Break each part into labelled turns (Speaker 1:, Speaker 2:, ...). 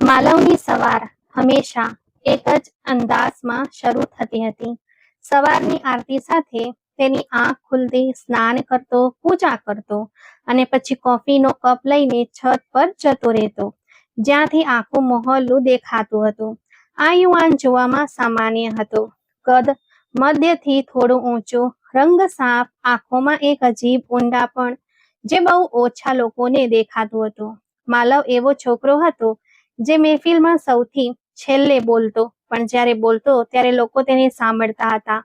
Speaker 1: માલવની સવાર હંમેશા એક જ અંદાજમાં શરૂ થતી હતી. સવારની આરતી સાથે તેની આંખ ખુલતી, સ્નાન કરતો, પૂજા કરતો અને પછી કોફીનો કપ લઈને છત પર જતો રહેતો, જ્યાંથી આખું મહોલ્લું દેખાતું હતું. આ યુવાન જોવામાં સામાન્ય હતો. કદ મધ્યથી થોડું ઊંચું, રંગ સાફ, આંખોમાં એક અજીબ ઊંડાપણ જે બહુ ઓછા લોકોને દેખાતું હતું. માલવ એવો છોકરો હતો જે મહેફિલમાં સૌથી છેલ્લે બોલતો, પણ જ્યારે બોલતો ત્યારે લોકો તેને સાંભળતા હતા.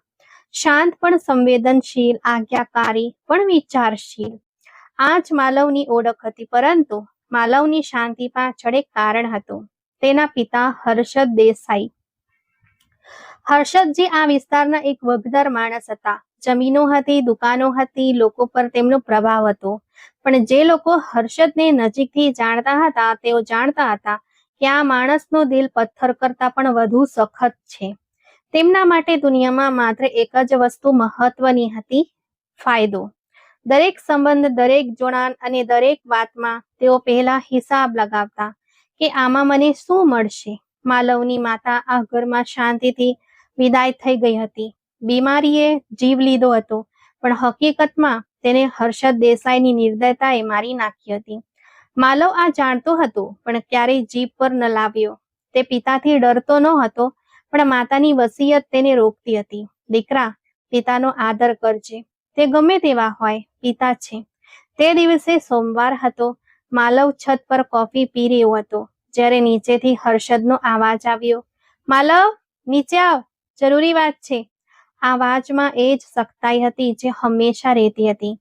Speaker 1: શાંત પણ સંવેદનશીલ, આજ્ઞાકારી પણ વિચારશીલ. આ જ માલવની ઓળખ હતી. પરંતુ માલવની શાંતિ પાછળ એક કારણ હતું. તેના પિતા હર્ષદ દેસાઈ. હર્ષદજી આ વિસ્તારના એક વગદર માણસ હતા. જમીનો હતી, દુકાનો હતી, લોકો પર તેમનો પ્રભાવ હતો. પણ જે લોકો હર્ષદને નજીકથી જાણતા હતા તેઓ જાણતા હતા કે આ માણસનો દિલ પથ્થર કરતાં પણ વધુ સખત છે. તેમના માટે દુનિયામાં માત્ર એક જ વસ્તુ મહત્વની હતી: ફાયદો. દરેક સંબંધ, દરેક જોડાણ અને દરેક વાતમાં તેઓ પહેલા હિસાબ લગાવતા કે આમાં મને શું મળશે. માલવની માતા આ ઘરમાં શાંતિથી વિદાય થઈ ગઈ હતી. બીમારીએ જીવ લીધો હતો, પણ હકીકતમાં તેને હર્ષદ દેસાઈની નિર્દયતાએ મારી નાખી હતી. માલવ આ જાણતો હતો, પણ ક્યારેય જીભ પર ન લાવ્યો. તે પિતાથી ડરતો ન હતો, પણ માતાની વસિયત તેને રોકતી હતી. દીકરા, પિતાનો આદર કરજે. તે ગમે તેવા હોય, પિતા છે. તે દિવસે સોમવાર હતો. માલવ છત પર કોફી પી રહ્યો હતો, જ્યારે નીચેથી હર્ષદનો અવાજ આવ્યો. માલવ, નીચે આવ, જરૂરી વાત છે. આ અવાજમાં એ જ સખ્તાઈ હતી જે હંમેશા રહેતી હતી,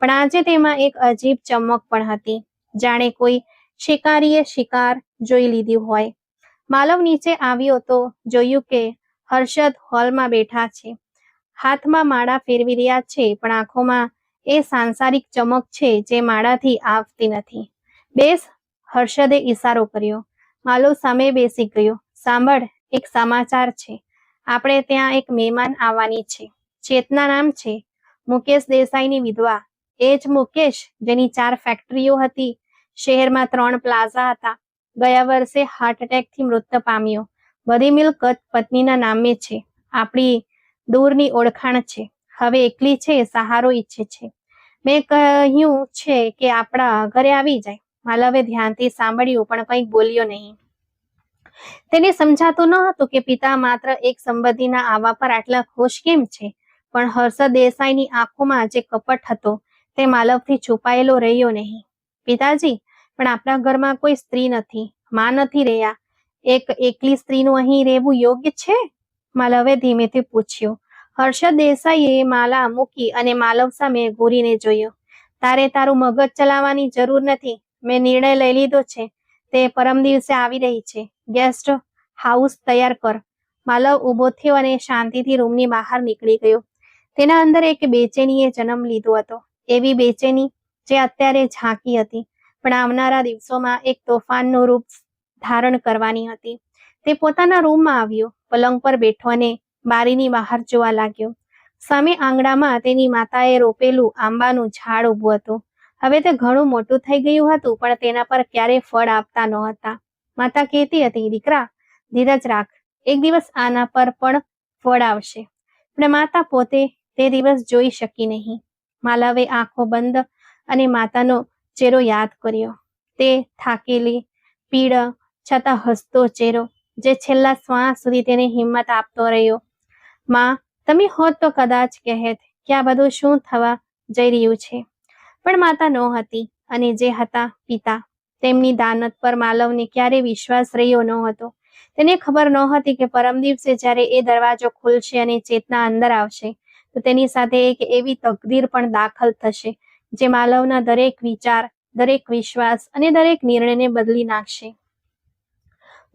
Speaker 1: પણ આજે તેમાં એક અજીબ ચમક પણ હતી, જાણે કોઈ શિકારીએ શિકાર જોઈ લીધી હોય. માલવ નીચે આવ્યો તો જોયું કે હર્ષદ હોલમાં બેઠા છે. હાથમાં માળા ફેરવી રહ્યા છે, પણ આંખોમાં એ સાંસારિક ચમક છે જે માળાથી આવતી નથી. બેસ, હર્ષદે ઈશારો કર્યો. માલવ સામે બેસી ગયો. સાંભળ, એક સમાચાર છે. આપણે ત્યાં એક મહેમાન આવવાની છે. ચેતના નામ છે. મુકેશ દેસાઈની વિધવા. એ જ મુકેશ જેની 4 ફેક્ટરીઓ હતી, શહેરમાં 3 પ્લાઝા હતા. ગયા વર્ષે હાર્ટ એટેકથી મૃત્યુ પામ્યો. બધી મિલકત પત્નીના નામે છે. આપણી દૂરની ઓળખાણ છે. હવે એકલી છે, સહારો ઈચ્છે છે. મેં કહ્યું છે કે આપણા ઘરે આવી જાય. માલવે ધ્યાનથી સાંભળ્યું, પણ કંઈ બોલ્યો નહીં. તેને સમજાતું ન હતું કે પિતા માત્ર એક સંબંધીના આવવા પર આટલા ખુશ કેમ છે. પણ હર્ષદ દેસાઈની આંખોમાં જે કપટ હતો તે માલવથી છુપાયેલો રહ્યો નહીં. પિતાજી, પણ આપણા ઘરમાં કોઈ સ્ત્રી નથી, માં નથી રહ્યા. એક એકલી સ્ત્રીનું અહીં રહેવું યોગ્ય છે? માલવે ધીમેથી પૂછ્યું. હર્ષદ દેસાઈએ માલા મૂકી અને માલવ સામે ઘૂરીને જોયો. તારે તારું મગજ ચલાવવાની જરૂર નથી. મેં નિર્ણય લઈ લીધો છે. તે પરમ દિવસે આવી રહી છે. ગેસ્ટ હાઉસ તૈયાર કર. માલવ ઊભો થયો અને શાંતિથી રૂમની બહાર નીકળી ગયો. તેના અંદર એક બેચેનીએ જન્મ લીધો હતો. એવી બેચેની જે અત્યારે ઝાંકી હતી, પણ આવનારા દિવસોમાં એક તોફાનનું રૂપ ધારણ કરવાની હતી. તે પોતાના રૂમમાં આવ્યો, પલંગ પર બેઠો અને બારીની બહાર જોવા લાગ્યો. સામે આંગણામાં તેની માતાએ રોપેલું આંબાનું ઝાડ ઊભું હતું. હવે તે ઘણું મોટું થઈ ગયું હતું, પણ તેના પર ક્યારેય ફળ આપતા નહોતા. માતા કહેતી હતી, દીકરા, ધીરજ રાખ, એક દિવસ આના પર પણ ફળ આવશે. પણ માતા પોતે તે દિવસ જોઈ શકી નહીં. માલવે આંખો બંધ અને માતાનો ચહેરો યાદ કર્યો. તે થાકેલી, પીળા છતાં હસતો ચહેરો જે છેલ્લા શ્વાસ સુધી તેને હિંમત આપતો રહ્યો. માં, તમે હોત તો કદાચ કહેત કે આ બધું શું થવા જઈ રહ્યું છે. પણ માતા નહોતી, અને જે હતા પિતા. તેમની દાનત પર માલવને ક્યારેય વિશ્વાસ રહ્યો ન હતો. તેને ખબર નહોતી કે પરમ દિવસે જ્યારે એ દરવાજો ખુલશે અને ચેતના અંદર આવશે, તો તેની સાથે એક એવી તકદીર પણ દાખલ થશે જે માલવના દરેક વિચાર, દરેક વિશ્વાસ અને દરેક નિર્ણયને બદલી નાખશે.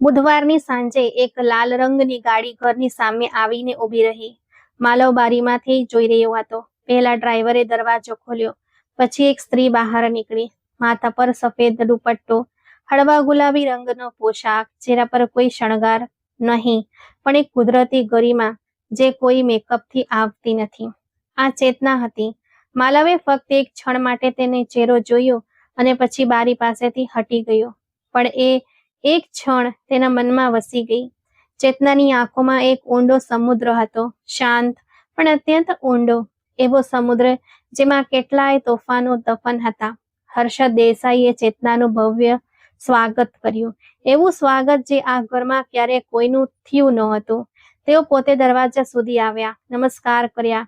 Speaker 1: બુધવારની સાંજે એક લાલ રંગની ગાડી ઘરની સામે આવીને ઊભી રહી. માલવ બારીમાંથી જોઈ રહ્યો હતો. પહેલા ડ્રાઈવરે દરવાજો ખોલ્યો, પછી એક સ્ત્રી બહાર નીકળી. માથા પર સફેદ દુપટ્ટો, હળવા ગુલાબી રંગનો પોશાક, ચહેરા પર કોઈ શણગાર નહીં, પણ એક કુદરતી ગરિમા જે કોઈ મેકઅપથી આવતી નથી. આ ચેતના હતી. માલવે ફક્ત એક ક્ષણ માટે તેને ચહેરો જોયો અને પછી બારી પાસેથી હટી ગયો. પણ એ એક ક્ષણ તેના મનમાં વસી ગઈ. ચેતનાની આંખોમાં એક ઊંડો સમુદ્ર હતો, શાંત પણ અત્યંત ઊંડો, એવો સમુદ્ર જેમાં કેટલાય તોફાનો દફન હતા. હર્ષદ દેસાઈએ ચેતનાનું ભવ્ય સ્વાગત કર્યું, એવું સ્વાગત જે આ ઘરમાં ક્યારે કોઈનું થયું નહોતું. તેઓ પોતે દરવાજા સુધી આવ્યા, નમસ્કાર કર્યા,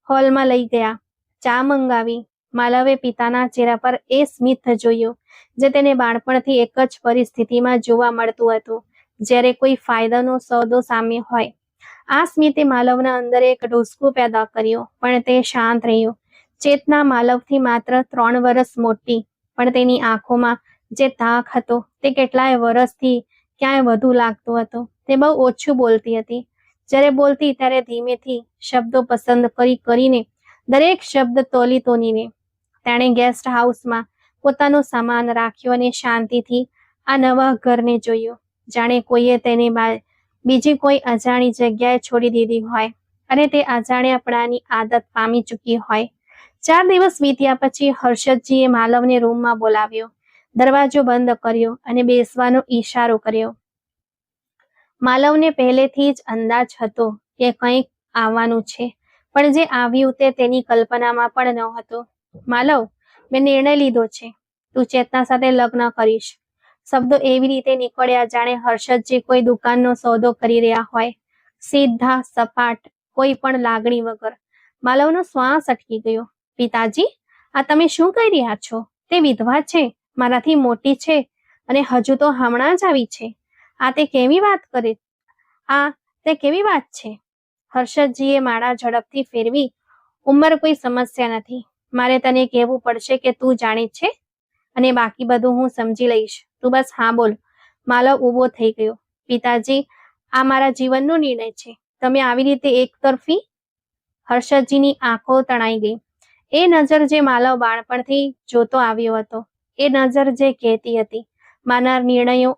Speaker 1: હોલમાં લઈ ગયા, ચા મંગાવી. માલવે પિતાના ચહેરા પર એ સ્મિત જોયું જે તેને બાળપણથી એક જ પરિસ્થિતિમાં જોવા મળતું હતું, જ્યારે કોઈ ફાયદાનો સોદો સામે હોય. આ સ્મિતે માલવના અંદર એક ઢુસકું પેદા કર્યું, પણ તે શાંત રહ્યો. ચેતના માલવથી માત્ર 3 વર્ષ મોટી, પણ તેની આંખોમાં જે તાક હતો તે કેટલાય વર્ષથી ક્યાંય વધુ લાગતો હતો. તે બહુ ઓછું બોલતી હતી. જ્યારે બોલતી ત્યારે ધીમેથી, શબ્દો પસંદ કરીને, દરેક શબ્દ તોલીને. તેણે ગેસ્ટ હાઉસમાં પોતાનો સામાન રાખ્યો અને શાંતિથી આ નવા ઘરને જોયું, જાણે કોઈએ તેને બીજી કોઈ અજાણી જગ્યાએ છોડી દીધી હોય અને તે અજાણ્યાપણાની આદત પામી ચૂકી હોય. 4 દિવસ વીત્યા પછી હર્ષદજીએ માલવને રૂમમાં બોલાવ્યો, દરવાજો બંધ કર્યો અને બેસવાનો ઈશારો કર્યો. માલવને પહેલેથી જ અંદાજ હતો કે કંઈક આવવાનું છે, પણ જે આવ્યું તે તેની કલ્પનામાં પણ નહોતું. માલવ, મેં નિર્ણય લીધો છે. તું ચેતના સાથે લગ્ન કરીશ. શબ્દો એવી રીતે નીકળ્યા જાણે હર્ષદજી કોઈ દુકાનનો સોદો કરી રહ્યા હોય, સીધા, સપાટ, કોઈ પણ લાગણી વગર. માલવનો શ્વાસ અટકી ગયો. પિતાજી, આ તમે શું કહી રહ્યા છો? તે વિધવા છે, મારાથી મોટી છે અને હજુ તો હમણાં જ આવી છે. તે કેવી વાત છે? હર્ષદજીએ માળા ઝડપથી ફેરવી. ઉંમર કોઈ સમસ્યા નથી. મારે તને કહેવું પડશે કે તું જાણે છે, અને બાકી બધું હું સમજી લઈશ. તું બસ હા બોલ. માલવ ઊભો થઈ ગયો. પિતાજી, આ મારા જીવનનો નિર્ણય છે. તમે આવી રીતે એકતરફી? હર્ષદજીની આંખો તણાઈ ગઈ. એ નજર જે માલવ બાળપણથી જોતો આવ્યો હતો, એ નજર જે કહેતી હતી, મારા નિર્ણયો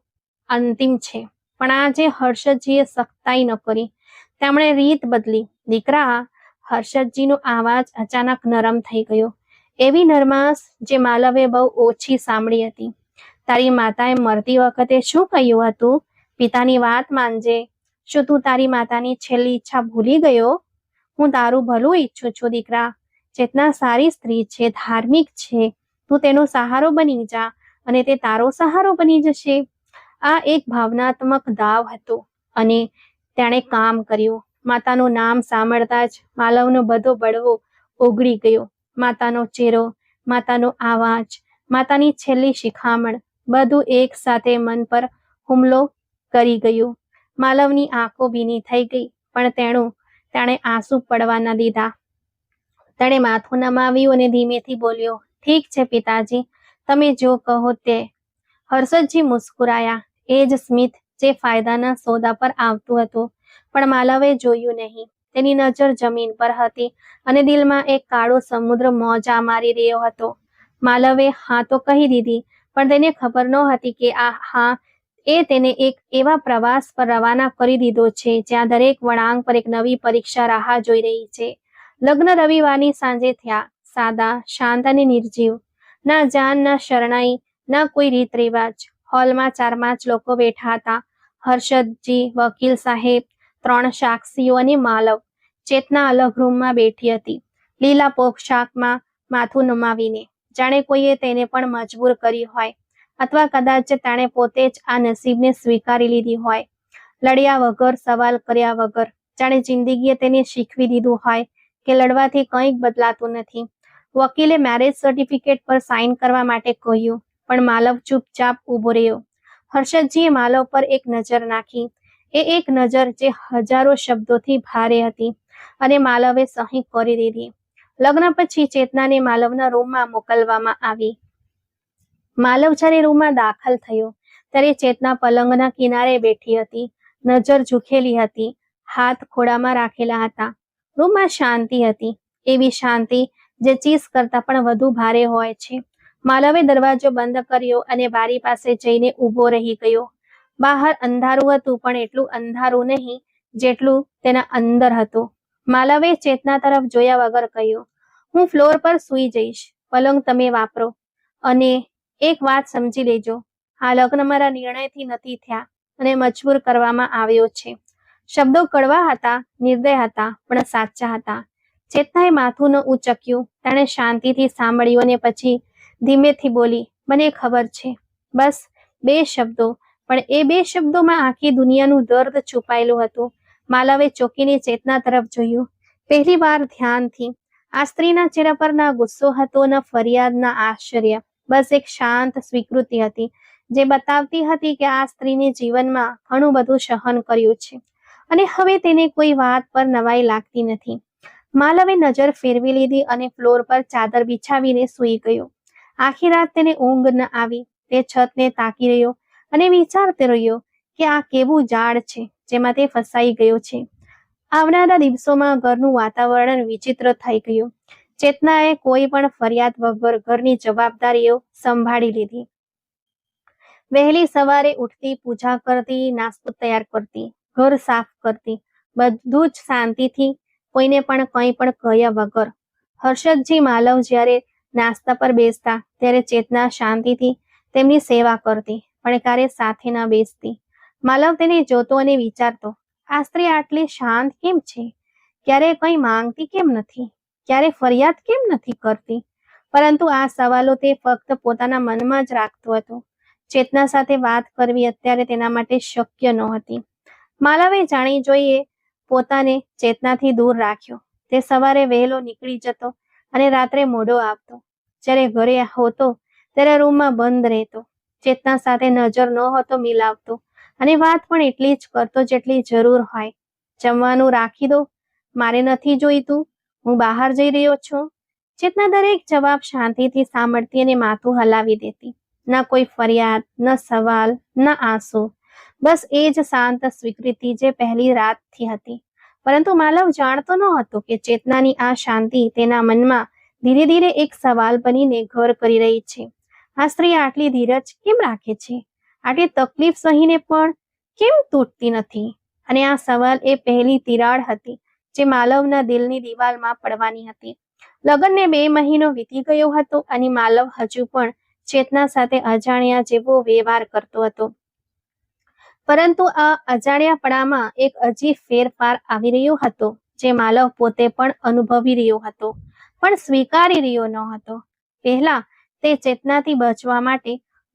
Speaker 1: અંતિમ છે. પણ આજે હર્ષદજીએ સખ્તાઈ ન કરી. તેમણે રીત બદલી. દીકરા, હર્ષદજીનો અવાજ અચાનક નરમ થઈ ગયો, એવી નરમાશ જે માલવે બહુ ઓછી સાંભળી હતી. તારી માતાએ મરતી વખતે શું કહ્યું હતું? પિતાની વાત માનજે. શું તું તારી માતાની છેલ્લી ઈચ્છા ભૂલી ગયો? હું તારું ભલું ઈચ્છું છું દીકરા. ચેતના સારી સ્ત્રી છે, ધાર્મિક છે. તું તેનો સહારો બની જા અને તે તારો સહારો બની જશે. આ એક ભાવનાત્મક દાવ હતો અને તેણે કામ કર્યું. માતાનું નામ સાંભળતા જ માલવનો બધો બળવો ઓગળી ગયો. માતાનો ચહેરો, માતાનો અવાજ, માતાની છેલ્લી શિખામણ, બધું એક સાથે મન પર હુમલો કરી ગયું. માલવની આંખો ભીની થઈ ગઈ, પણ તેણે આંસુ પડવા ન દીધા. તેણે માથું નમાવ્યું અને ધીમેથી બોલ્યો, ઠીક છે પિતાજી, તમે જો કહો તે. હર્ષદજી મુસ્કુરાયા. એ જ સ્મિત જે ફાયદાના સોદા પર આવતું હતું. પણ માલવે જોયું નહીં. તેની નજર જમીન પર હતી અને દિલમાં એક કાળો સમુદ્ર મોજા મારી રહ્યો હતો. માલવે હા તો કહી દીધી, પણ તેને ખબર નહોતી કે આ હા એ તેને એક એવા પ્રવાસ પર રવાના કરી દીધો છે જ્યાં દરેક વળાંક પર એક નવી પરીક્ષા રાહ જોઈ રહી છે. લગ્ન રવિવારની સાંજે થયા, સાદા, શાંત અને નિર્જીવ. ના જાન, ના શરણાઈ, ના કોઈ રીત રિવાજ. હોલમાં 4-5 લોકો બેઠા હતા. હર્ષદજી, વકીલ સાહેબ, 3 સાક્ષીઓ અને માલવ. ચેતના અલગ રૂમમાં બેઠી હતી, લીલા પોશાકમાં, માથું નમાવીને, જાણે કોઈએ તેને પણ મજબૂર કરી હોય, અથવા કદાચ તેણે પોતે જ આ નસીબને સ્વીકારી લીધી હોય. લડ્યા વગર, સવાલ કર્યા વગર, જાણે જિંદગીએ તેને શીખવી દીધું હોય કે લડવાથી કંઈક બદલાતું નથી. વકીલે મેરેજ સર્ટિફિકેટ પર સાઇન કરવા માટે કહ્યું, પણ માલવ ચૂપચાપ ઊભો રહ્યો. હર્ષદજીએ માલવ પર એક નજર નાખી, એ એક નજર જે હજારો શબ્દોથી ભારે હતી, અને માલવે સહી કરી દીધી. લગ્ન પછી ચેતનાને માલવના રૂમમાં મોકલવામાં આવી. માલવ જ્યારે રૂમમાં દાખલ થયો ત્યારે ચેતના પલંગના કિનારે બેઠી હતી, નજર ઝૂકેલી હતી, હાથ ખોળામાં રાખેલા હતા. રૂમમાં શાંતિ હતી, એવી શાંતિ જે ચીસ કરતા પણ વધુ ભારે હોય છે. માલવે દરવાજો બંધ કર્યો અને બારી પાસે જઈને ઊભો રહી ગયો. બહાર અંધારું હતું, પણ એટલું અંધારું નહીં જેટલું તેના અંદર હતું. માલવે ચેતના તરફ જોયા વગર કહ્યું, હું ફ્લોર પર સૂઈ જઈશ, પલંગ તમે વાપરો. અને એક વાત સમજી લેજો, આ લગ્ન મારા નિર્ણયથી નથી થયા અને મજબૂર કરવામાં આવ્યો છે. શબ્દો કડવા હતા, નિર્દય હતા, પણ સાચા હતા. ચેતનાએ માથું ન ઉંચક્યું. તેણે શાંતિથી સાંભળ્યું અને પછી ધીમેથી બોલી, મને ખબર છે. બસ 2 શબ્દો, પણ એ 2 શબ્દોમાં આખી દુનિયાનું દર્દ છુપાયેલું હતું. માલવે ચોંકીને ચેતના તરફ જોયું, પહેલી વાર ધ્યાનથી. આ સ્ત્રીના ચહેરા પર ના ગુસ્સો હતો, ન ફરિયાદ, ના આશ્ચર્ય. બસ એક શાંત સ્વીકૃતિ હતી, જે બતાવતી હતી કે આ સ્ત્રીને જીવનમાં ઘણું બધું સહન કર્યું છે અને હવે તેને કોઈ વાત પર નવાઈ લાગતી નથી. માલવે નજર ફેરવી લીધી અને ફ્લોર પર ચાદર બિછાવીને સૂઈ ગયો. આખી રાત તેને ઊંઘ ન આવી. તે છતને તાકી રહ્યો અને વિચારતો રહ્યો કે આ કેવું ઝાડ છે જેમાં તે ફસાઈ ગયો છે. આવનારા દિવસોમાં ઘરનું વાતાવરણ વિચિત્ર થઈ ગયું. ચેતનાએ કોઈ પણ ફરિયાદ વગર ઘરની જવાબદારીઓ સંભાળી લીધી. વહેલી સવારે ઉઠતી, પૂજા કરતી, નાસ્તો તૈયાર કરતી, ઘર સાફ કરતી, બધું જ શાંતિથી, કોઈને પણ કંઈ પણ કહ્યા વગર. હર્ષદજી માલવ જ્યારે નાસ્તા પર બેસતા ત્યારે ચેતના શાંતિથી તેમની સેવા કરતી, પણ ક્યારે સાથે ન બેસતી. માલવ તેને જોતો અને વિચારતો, આ સ્ત્રી આટલી શાંત કેમ છે? ક્યારે કંઈ માંગતી કેમ નથી? ક્યારે ફરિયાદ કેમ નથી કરતી? પરંતુ આ સવાલો તે ફક્ત પોતાના મનમાં જ રાખતો હતો. ચેતના સાથે વાત કરવી અત્યારે તેના માટે શક્ય નહોતી. માલવે જાણી જોઈએ પોતાને ચેતનાથી દૂર રાખ્યો. તે સવારે વહેલો નીકળી જતો અને રાત્રે મોડો આવતો. જ્યારે ઘરે હોતો ત્યારે રૂમમાં બંધ રહેતો. ચેતના સાથે નજર નહોતો મિલાવતો અને વાત પણ એટલી જ કરતો જેટલી જરૂર હોય. જમવાનું રાખી દો, મારે નથી જોઈતું, હું બહાર જઈ રહ્યો છું. ચેતના દરેક જવાબ શાંતિથી સાંભળતી અને માથું હલાવી દેતી. ન કોઈ ફરિયાદ, ન સવાલ, ન આંસુ. બસ એ જ શાંત સ્વીકૃતિ જે પહેલી રાતથી હતી. પરંતુ માલવ જાણતો ન હતો કે ચેતનાની આ શાંતિ તેના મનમાં ધીરે ધીરે એક સવાલ બનીને ઘર કરી રહી છે. આ સ્ત્રી આટલી ધીરજ કેમ રાખે છે? આટલી તકલીફ સહીને પણ કેમ તૂટતી નથી? અને આ સવાલ એ પહેલી તિરાડ હતી જે માલવના દિલની દિવાલમાં પડવાની હતી. લગ્નને 2 મહિનો વીતી ગયો હતો અને માલવ હજુ પણ ચેતના સાથે અજાણ્યા જેવો વ્યવહાર કરતો હતો. પરંતુ આ અજાણ્યાપણામાં એક અજીબ ફેરફાર આવી રહ્યો હતો, જે માલવ પોતે પણ અનુભવી રહ્યો હતો, પણ સ્વીકારી રહ્યો ન હતો. પહેલા તે ચેતનાથી બચવા માટે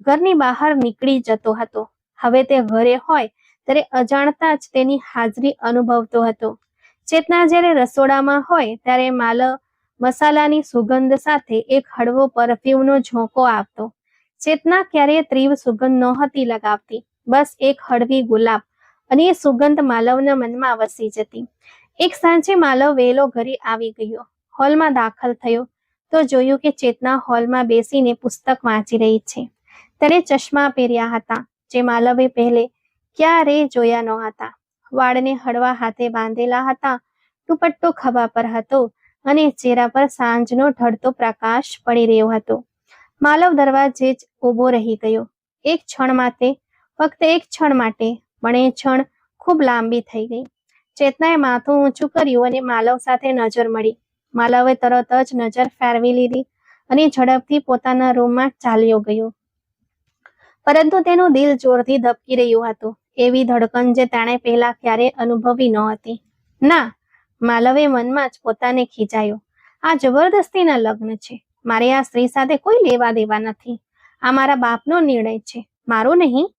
Speaker 1: ઘરની બહાર નીકળી જતો હતો. હવે તે ઘરે હોય ત્યારે અજાણતા જ તેની હાજરી અનુભવતો હતો. ચેતના જ્યારે રસોડામાં હોય ત્યારે માલવ મસાલાની સુગંધ સાથે એક હળવો પરફ્યુમનો ઝોંકો આપતો. ચેતના ક્યારેય તીવ્ર સુગંધ નહોતી લગાવતી, બસ એક હળવી ગુલાબ, અને એ સુગંધ માલવના મનમાં વસી જતી. એક સાંજે માલવ વહેલો ઘરે આવી ગયો. હોલમાં દાખલ થયો તો જોયું કે ચેતના હોલમાં બેસીને પુસ્તક વાંચી રહી છે. તેણે ચશ્મા પહેર્યા હતા, જે માલવે પહેલે ક્યારેય જોયા ન હતા. વાળને હળવા હાથે બાંધેલા હતા, દુપટ્ટો ખભા પર હતો અને ચહેરા પર સાંજનો ઢળતો પ્રકાશ પડી રહ્યો હતો. માલવ દરવાજે જ ઊભો રહી ગયો. એક ક્ષણ માટે, ફક્ત એક ક્ષણ માટે, પણ એ ક્ષણ ખૂબ લાંબી થઈ ગઈ. ચેતનાએ માથું ઊંચું કર્યું અને માલવ સાથે નજર મળી. માલવે તરત જ નજર ફેરવી લીધી અને ઝડપથી પોતાના રૂમમાં ચાલ્યો ગયો. પરંતુ તેનું દિલ જોરથી ધબકી રહ્યું હતું, એવી ધડકન જે તેણે પહેલા ક્યારેય અનુભવી નહોતી. ના, માલવે મનમાં જ પોતાને ખીજાયો. આ જબરદસ્તીના લગ્ન છે. મારે આ સ્ત્રી સાથે કોઈ લેવા દેવા નથી. આ મારા બાપનો નિર્ણય છે, મારો નહીં.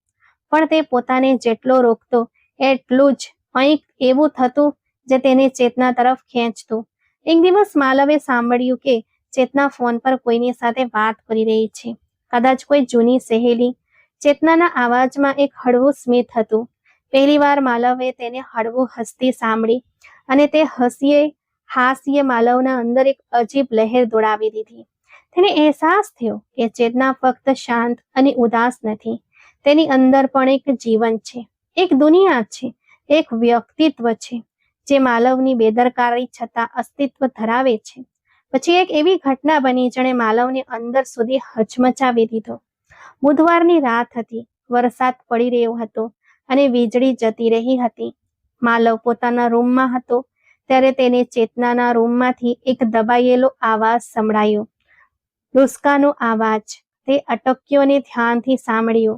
Speaker 1: પણ તે પોતાને જેટલો રોકતો એટલું જ કંઈક એવું થતું જે તેને ચેતના તરફ ખેંચતું. એક દિવસ માલવે સાંભળ્યું કે ચેતના ફોન પર કોઈની સાથે વાત કરી રહી છે, કદાચ કોઈ જૂની સહેલી. ચેતનાના અવાજમાં એક હળવું સ્મિત હતું. પહેલીવાર માલવે તેને હળવું હસતી સાંભળી અને તે હાસ્ય માલવના અંદર એક અજીબ લહેર દોડાવી દીધી. તેને અહેસાસ થયો કે ચેતના ફક્ત શાંત અને ઉદાસ નથી, તેની અંદર પણ એક જીવન છે, એક દુનિયા છે, એક વ્યક્તિત્વ છે જે માલવની બેદરકારી છતાં અસ્તિત્વ ધરાવે છે. પછી એક એવી ઘટના બની જેણે માલવને અંદર સુધી હચમચાવી દીધો. બુધવારની રાત હતી, વરસાદ પડી રહ્યો હતો અને વીજળી જતી રહી હતી. માલવ પોતાના રૂમમાં હતો ત્યારે તેને ચેતનાના રૂમમાંથી એક દબાયેલો અવાજ સંભળાયો. ડુસકાનો અવાજ. તે અટક્યો અને ધ્યાનથી સાંભળ્યો.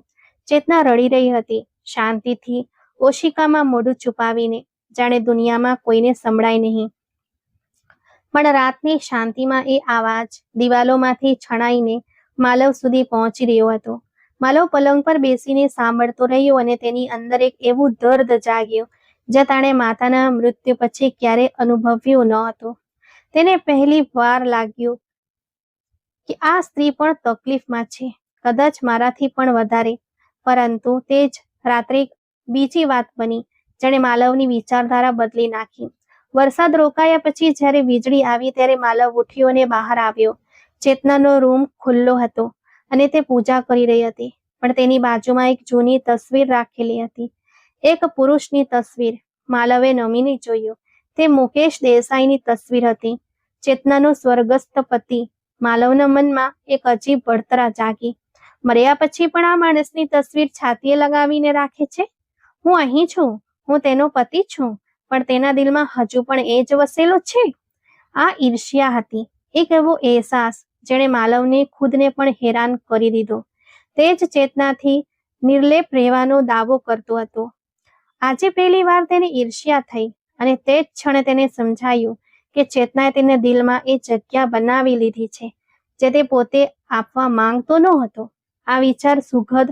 Speaker 1: ચેતના રડી રહી હતી, શાંતિથી, ઓશિકામાં મોઢું છુપાવીને, જાણે દુનિયામાં કોઈને સંભળાય નહીં. પણ રાતની શાંતિમાં એ આવાજ દિવાલોમાંથી છણાઈને માલવ સુધી પહોંચી રહ્યો હતો. માલવ પલંગ પર બેસીને સાંભળતો રહ્યો અને તેની અંદર એક એવું દર્દ જાગ્યું જે તેણે માતાના મૃત્યુ પછી ક્યારે અનુભવ્યું ન હતું. તેને પહેલી વાર લાગ્યું કે આ સ્ત્રી પણ તકલીફમાં છે, કદાચ મારાથી પણ વધારે. પરંતુ તે જ રાત્રે બીજી વાત બની જેણે માલવની વિચારધારા બદલી નાખી. વરસાદ રોકાયા પછી જ્યારે વીજળી આવી ત્યારે માલવ ઉઠ્યો અને બહાર આવ્યો. ચેતનાનો રૂમ ખુલ્લો હતો અને તે પૂજા કરી રહી હતી, પણ તેની બાજુમાં એક જૂની તસવીર રાખેલી હતી, એક પુરુષની તસવીર. માલવે નમીને જોયું. તે મુકેશ દેસાઈની તસવીર હતી, ચેતનાનો સ્વર્ગસ્થ પતિ. માલવના મનમાં એક અજીબ બળતરા જાગી. મર્યા પછી પણ આ માણસની તસવીર છાતીએ લગાવીને રાખે છે. હું અહીં છું, હું તેનો પતિ છું, પણ તેના દિલમાં હજુ પણ એ જ વસેલો છે. આ ઈર્ષ્યા હતી, એક એવો અહેસાસ જેણે માલવને ખુદને પણ હેરાન કરી દીધો. તે જ ચેતનાથી નિર્લેપ રહેવાનો દાવો કરતો હતો. આજે પહેલી વાર તેને ઈર્ષ્યા થઈ અને તે જ ક્ષણે તેને સમજાયું કે ચેતનાએ તેને દિલમાં એ જગ્યા બનાવી લીધી છે જે તે પોતે આપવા માંગતો ન હતો. આ વિચાર સુખદ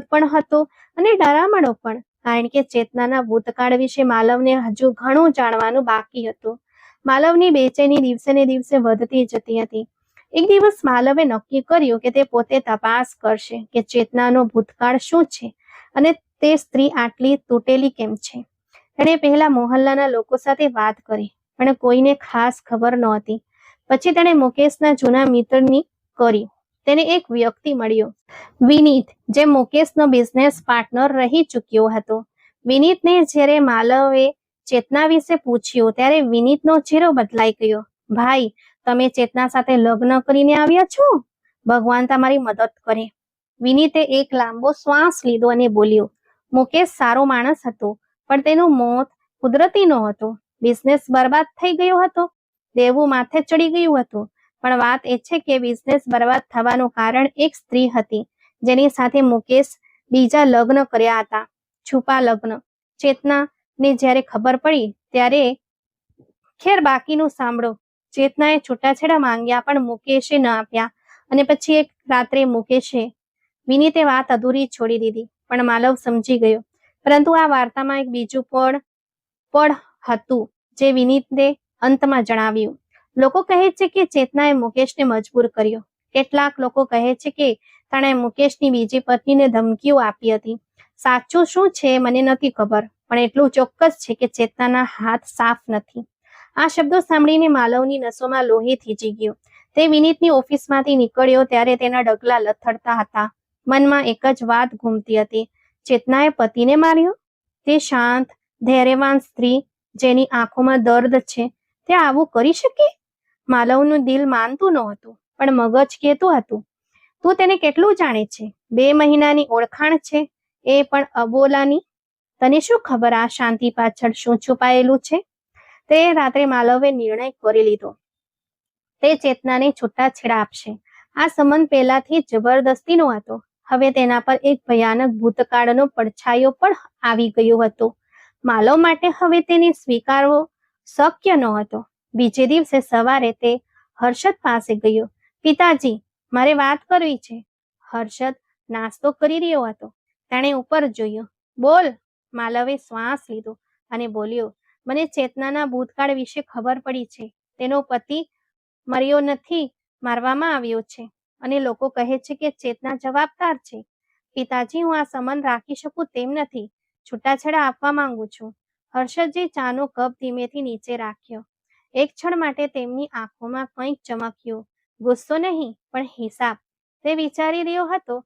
Speaker 1: પણ હતો અને ડરામણો પણ, કારણ કે ચેતનાના ભૂતકાળ વિશે માલવને હજુ ઘણું જાણવાનું બાકી હતું. માલવની બેચેની દિવસે ને દિવસે વધતી જતી હતી. એક દિવસ માલવે નક્કી કર્યું કે તે પોતે તપાસ કરશે કે ચેતનાનો ભૂતકાળ શું છે અને તે સ્ત્રી આટલી તૂટેલી કેમ છે. તેણે પહેલા મોહલ્લાના લોકો સાથે વાત કરી, પણ કોઈને ખાસ ખબર નહોતી. પછી તેણે મુકેશના જૂના મિત્રની કરી. તેને એક વ્યક્તિ મળ્યો, વિનીત, જે મુકેશનો બિઝનેસ પાર્ટનર રહી ચૂક્યો હતો. વિનીતને જ્યારે માલવે ચેતના વિશે પૂછ્યું ત્યારે વિનીતનો ચહેરો બદલાઈ ગયો. ભાઈ, તમે ચેતના સાથે લગ્ન કરીને આવ્યા છો? ભગવાન તમારી મદદ કરે. વિનીતે એક લાંબો શ્વાસ લીધો અને બોલ્યો, મુકેશ સારો માણસ હતો, પણ તેનું મોત કુદરતી નહોતું. બિઝનેસ બરબાદ થઈ ગયો હતો, દેવું માથે ચડી ગયું હતું. પણ વાત એ છે કે બિઝનેસ બરબાદ થવાનું કારણ એક સ્ત્રી હતી જેની સાથે મુકેશ બીજા લગ્ન કર્યા હતા, છુપા લગ્ન. ચેતનાને જ્યારે ખબર પડી ત્યારે, ખેર બાકીનું સાંભળો. ચેતનાએ છૂટાછેડા માંગ્યા પણ મુકેશે ન આપ્યા અને પછી એક રાત્રે વિનીતે વાત અધૂરી છોડી દીધી, પણ માલવ સમજી ગયો. પરંતુ આ વાર્તામાં એક બીજું પણ હતું જે વિનીતે અંતમાં જણાવ્યું. લોકો કહે છે કે ચેતનાએ મુકેશને મજબૂર કર્યો. કેટલાક લોકો કહે છે કે તેણે મુકેશની બીજી પત્નીને ધમકીઓ આપી હતી. સાચું શું છે મને નથી ખબર, પણ એટલું ચોક્કસ છે કે ચેતનાના હાથ સાફ નથી. આ શબ્દો સાંભળીને માલવની નસોમાં લોહી થીજી ગયું. તે વિનીતની ઓફિસમાંથી નીકળ્યો ત્યારે તેના ડગલા લથડતા હતા. મનમાં એક જ વાત ઘૂમતી હતી, ચેતનાએ પતિને માર્યો? તે શાંત, ધૈર્યવાન સ્ત્રી જેની આંખોમાં દર્દ છે, તે આવું કરી શકે? માલવનું દિલ માનતું નહોતું, પણ મગજ કહેતું હતું, તું તેને કેટલું જાણે છે? 2 મહિનાની ઓળખાણ છે, એ પણ અબોલાની. તને શું ખબર આ શાંતિ પાછળ શું છુપાયેલું છે? તે રાત્રે માલવે નિર્ણય કરી લીધો. તે ચેતનાને છૂટાછેડા આપશે. આ સંબંધ પહેલાથી જબરદસ્તીનો હતો. હવે તેના પર એક ભયાનક ભૂતકાળનો પડછાયો પણ આવી ગયો હતો. માલવ માટે હવે તેને સ્વીકારવો શક્ય નહોતો. બીજે દિવસે સવારે તે હર્ષદ પાસે ગયો. પિતાજી, મારે વાત કરવી છે. હર્ષદ નાસ્તો કરી રહ્યો હતો. તેણે ઉપર જોયું. બોલ. માલવે શ્વાસ લીધો અને બોલ્યો, મને ચેતનાના ભૂતકાળ વિશે ખબર પડી છે. તેનો પતિ મર્યો નથી, મારવામાં આવ્યો છે અને લોકો કહે છે કે ચેતના જવાબદાર છે. પિતાજી, હું આ સંબંધ રાખી શકું તેમ નથી. છૂટાછેડા આપવા માંગુ છું. હર્ષદજી ચાનો કપ ધીમેથી નીચે રાખ્યો. એક ક્ષણ માટે તેમની આંખોમાં કંઈક ચમક્યું. ગુસ્સો નહીં, પણ હિસાબ. તે વિચારી રહ્યો હતો.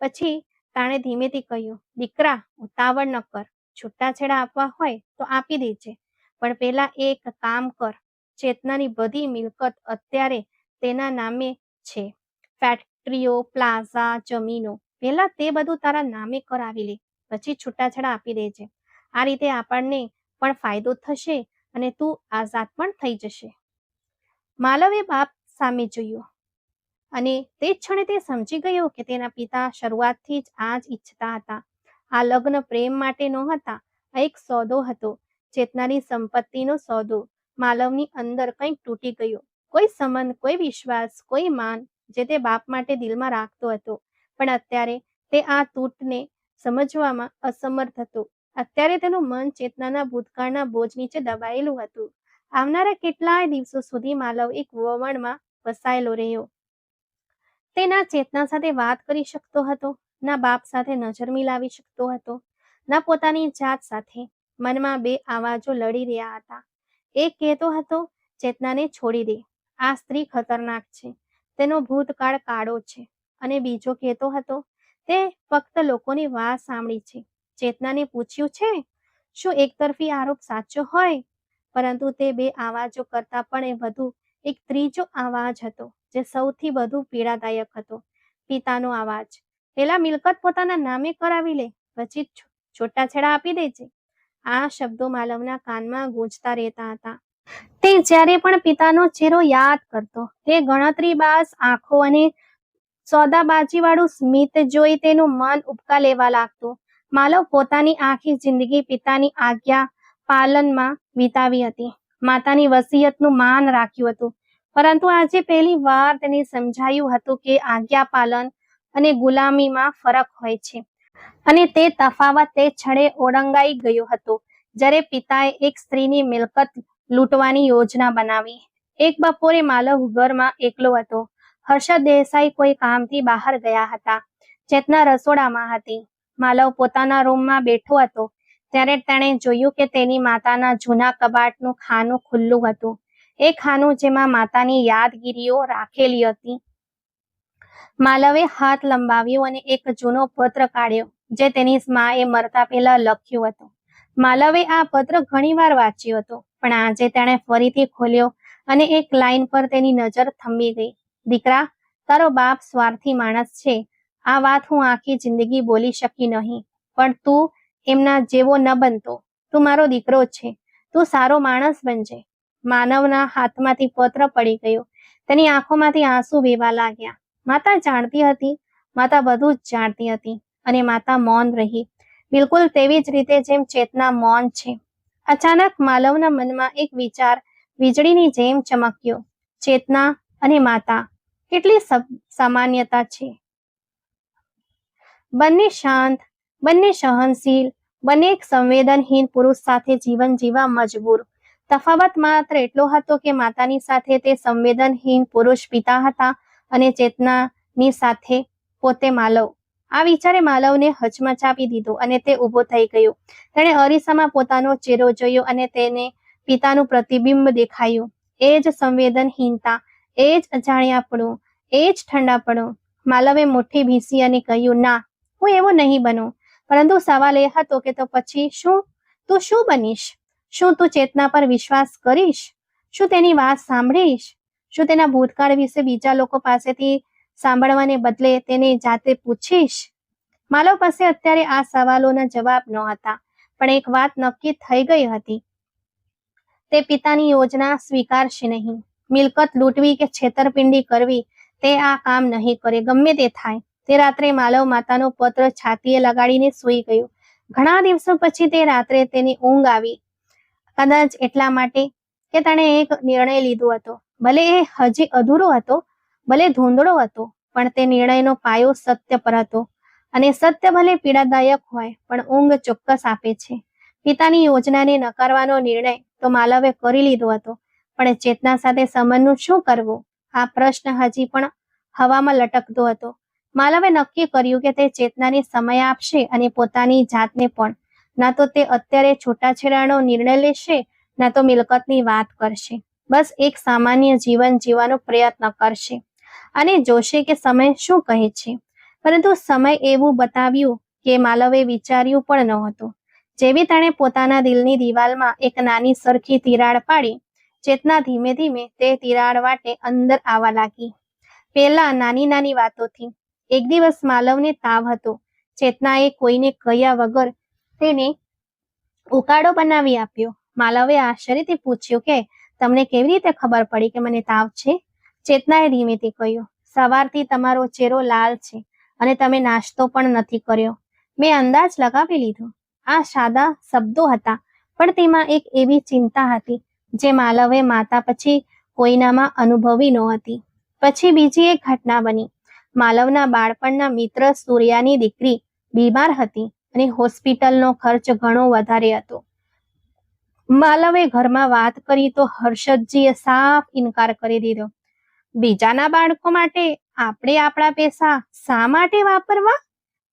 Speaker 1: પછી તાણે ધીમેથી કહ્યું, દીકરા, ઉતાવળ ન કર. છૂટાછેડા આપવા હોય તો આપી દેજે, પણ પેલા એક કામ કર. ચેતનાની બધી મિલકત અત્યારે તેના નામે છે, ફેક્ટરીઓ, પ્લાઝા, જમીનો. પેલા તે બધું તારા નામે કરાવી લે, પછી છૂટાછેડા આપી દેજે. આ રીતે આપણને પણ ફાયદો થશે અને તું આઝાદ પણ થઈ જશે. માલવે બાપ સામે જોયું અને તે જ ક્ષણે તે સમજી ગયો કે તેના પિતા શરૂઆતથી જ આ જ ઈચ્છતા હતા. આ લગ્ન પ્રેમ માટે નહોતા, આ એક સોદો હતો, ચેતનાની સંપત્તિનો સોદો. માલવની અંદર કંઈક તૂટી ગયું, કોઈ સંબંધ, કોઈ વિશ્વાસ, કોઈ માન જે તે બાપ માટે દિલમાં રાખતો હતો. પણ અત્યારે તે આ તૂટને સમજવામાં અસમર્થ હતો. અત્યારે તેનું મન ચેતનાના ભૂતકાળના બોજ નીચે દબાયેલું હતું. આવનારા કેટલાય દિવસો સુધી માલવ એક વમણમાં ફસાયેલો રહ્યો. તે ના ચેતના સાથે વાત કરી શકતો હતો, ના બાપ સાથે નજર મિલાવી શકતો હતો, ના પોતાની જાત સાથે. મનમાં બે આવાજો લડી રહ્યા હતા. એક કહેતો હતો, ચેતનાને છોડી દે, આ સ્ત્રી ખતરનાક છે, તેનો ભૂતકાળ કાળો છે. અને બીજો કહેતો હતો, તે ફક્ત લોકોની વાત સાંભળી છે, ચેતનાને પૂછ્યું છે. શું એકતરફી આરોપ સાચો હોય? પરંતુ તે બે આવાજો કરતા પણ વધુ એક ત્રીજો આવાજ હતો જે સૌથી વધુ પીડાદાયક હતો. પિતાનો આવાજ. પેલા મિલકત પોતાના નામે કરાવી લે, પછી છૂટાછેડા આપી દેજે. આ શબ્દો માલવના કાનમાં ગૂંજતા રહેતા હતા. તે જ્યારે પણ પિતાનો ચહેરો યાદ કરતો, તે ગણતરીબાજ આંખો અને સોદાબાજીવાળું સ્મિત જોઈ તેનું મન ઉબકા લેવા લાગતું. માલવ પોતાની આખી જિંદગી પિતાની આજ્ઞા પાલનમાં વિતાવી હતી, માતાની વસિયતનું માન રાખ્યું હતું. પરંતુ આજે પહેલી વાર તેને સમજાયું હતું કે આજ્ઞા પાલન અને ગુલામીમાં ફરક હોય છે. અને તે તફાવત તે ક્ષણે ઓળંગાઈ ગયો હતો જ્યારે પિતાએ એક સ્ત્રીની મિલકત લૂંટવાની યોજના બનાવી. એક બપોરે માલવ ઘરમાં એકલો હતો. હર્ષદ દેસાઈ કોઈ કામથી બહાર ગયા હતા. ચેતના રસોડામાં હતી. માલવ પોતાના રૂમમાં બેઠો હતો ત્યારે તેણે જોયું કે તેની માતાના જૂના કબાટનું ખાનું ખુલ્લું હતું. એ ખાનું જેમાં માતાની યાદગીરીઓ રાખેલી હતી. માલવે હાથ લંબાવ્યો અને એક જૂનો પત્ર કાઢ્યો જે તેની માએ મરતા પહેલા લખ્યું હતું. માલવે આ પત્ર ઘણીવાર વાંચ્યો હતો, પણ આજે તેણે ફરીથી ખોલ્યો અને એક લાઈન પર તેની નજર થંભી ગઈ. દીકરા, તારો બાપ સ્વાર્થી માણસ છે. આ વાત હું આખી જિંદગી બોલી શકી નહીં, પણ તું એમના જેવો ન બનતો. તું મારો દીકરો છે, તું સારો માણસ બનજે. માનવના હાથમાંથી પત્ર પડી ગયો. તેની આંખોમાંથી આંસુ વહેવા લાગ્યા. માતા જાણતી હતી, માતા બધું જ જાણતી હતી, અને માતા મૌન રહી, બિલકુલ તેવી જ રીતે જેમ ચેતના મૌન છે. અચાનક માલવના મનમાં એક વિચાર વીજળીની જેમ ચમક્યો. ચેતના અને માતા, કેટલી સામાન્યતા છે. બંને શાંત, બંને સહનશીલ, બંને એક સંવેદનહીન પુરુષ સાથે જીવન જીવવા મજબૂર. તફાવત માત્ર એટલો હતો કે માતાની સાથે તે સંવેદનહીન પુરુષ પિતા હતા અને ચેતનાની સાથે પોતે માલવ. આ વિચારે માલવને હચમચાવી દીધો અને તે ઊભો થઈ ગયો. તેણે અરીસામાં પોતાનો ચહેરો જોયો અને તેને પિતાનું પ્રતિબિંબ દેખાયું. એ જ સંવેદનહીનતા, એ જ અજાણ્યાપણું, એ જ ઠંડાપણું. માલવે મુઠ્ઠી ભીંસી અને કહ્યું, ના, હું એવો નહીં બનું. પરંતુ સવાલ એ હતો કે તો પછી શું? તું શું બનીશ? શું તું ચેતના પર વિશ્વાસ કરીશ? શું તેની વાત સાંભળીશ? શું તેના ભૂતકાળ વિશે બીજા લોકો પાસેથી સાંભળવાને બદલે તેને જાતે પૂછીશ? માલવ પાસે અત્યારે આ સવાલોના જવાબ નહોતા, પણ એક વાત નક્કી થઈ ગઈ હતી. તે પિતાની યોજના સ્વીકારશે નહીં. મિલકત લૂંટવી કે છેતરપિંડી કરવી, તે આ કામ નહીં કરે, ગમે તે થાય. તે રાત્રે માલવ માતાનો પત્ર છાતીએ લગાડીને સૂઈ ગયો. ઘણા દિવસો પછી તે રાત્રે તેની ઊંઘ આવી. કદાચ એટલા માટે કે તેણે એક નિર્ણય લીધો હતો. ભલે એ હજી અધૂરો હતો, ભલે ધૂંધળો હતો, પણ તે નિર્ણયનો પાયો સત્ય પર હતો. અને સત્ય ભલે પીડાદાયક હોય, પણ ઊંઘ ચોક્કસ આપે છે. પિતાની યોજનાને નકારવાનો નિર્ણય તો માલવે કરી લીધો હતો, પણ ચેતના સાથે સંબંધનું શું કરવું? આ પ્રશ્ન હજી પણ હવામાં લટકતો હતો. માલવે નક્કી કર્યું કે તે ચેતનાને સમય આપશે અને પોતાની જાતને પણ. ના તો તે અત્યારે છૂટાછેડાનો નિર્ણય લેશે, ના તો મિલકતની વાત કરશે. બસ એક સામાન્ય જીવન જીવવાનો પ્રયત્ન કરશે અને જોશે કે સમય શું કહે છે. પરંતુ સમય એવું બતાવ્યું કે માલવે વિચાર્યું પણ નહોતું. જેવી તેણે પોતાના દિલની દિવાલમાં એક નાની સરખી તિરાડ પાડી, ચેતના ધીમે ધીમે તે તિરાડ વાટે અંદર આવવા લાગી. પહેલા નાની નાની વાતોથી. એક દિવસ માલવને તાવ હતો. ચેતનાએ કોઈને કહ્યા વગર તેને ઉકાળો બનાવી આપ્યો. માલવે આશ્ચર્યથી પૂછ્યું કે તમને કેવી રીતે ખબર પડી કે મને તાવ છે? ચેતનાએ ધીમેથી કહ્યું, સવારથી તમારો ચહેરો લાલ છે અને તમે નાસ્તો પણ નથી કર્યો. મેં અંદાજ લગાવી લીધો. આ સાદા શબ્દો હતા, પણ તેમાં એક એવી ચિંતા હતી જે માલવે માતા પછી કોઈનામાં અનુભવી નહોતી. પછી બીજી એક ઘટના બની. માલવના બાળપણના મિત્ર સૂર્યાની દીકરી બીમાર હતી અને હોસ્પિટલનો ખર્ચ ઘણો વધારે હતો. માલવે ઘરમાં વાત કરી તો હર્ષદજીએ સાફ ઇનકાર કરી દીધો. બીજાના બાળકો માટે આપણે આપણા પૈસા શા માટે વાપરવા?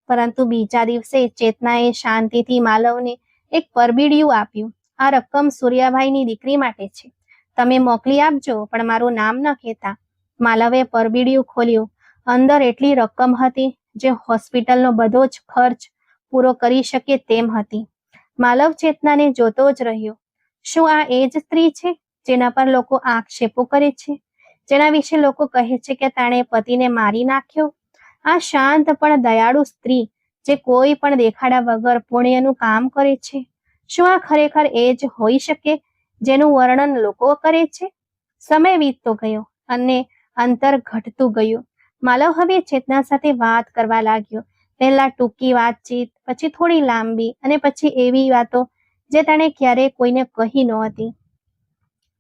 Speaker 1: પરંતુ બીજા દિવસે ચેતનાએ શાંતિથી માલવને એક પરબીડિયું આપ્યું. આ રકમ સૂર્યાભાઈની દીકરી માટે છે. તમે મોકલી આપજો, પણ મારું નામ ન કહેતા. માલવે પરબીડિયું ખોલ્યું. અંદર એટલી રકમ હતી જે હોસ્પિટલનો બધો જ ખર્ચ પૂરો કરી શકે તેમ હતી. માલવ ચેતનાને જોતો જ રહ્યો. શું આ એ જ સ્ત્રી છે જેના પર લોકો આક્ષેપો કરે છે, જેના વિશે લોકો કહે છે કે તેણે પતિને મારી નાખ્યો? આ શાંત પણ દયાળુ સ્ત્રી જે કોઈ પણ દેખાડા વગર પુણ્યનું કામ કરે છે, શું આ ખરેખર એ જ હોઈ શકે જેનું વર્ણન લોકો કરે છે? સમય વીતતો ગયો અને અંતર ઘટતું ગયું. માલવ હવે ચેતના સાથે વાત કરવા લાગ્યો. પહેલા ટૂંકી વાતચીત, પછી થોડી લાંબી, અને પછી એવી વાતો જે તેણે ક્યારેય કોઈને કહી નહોતી.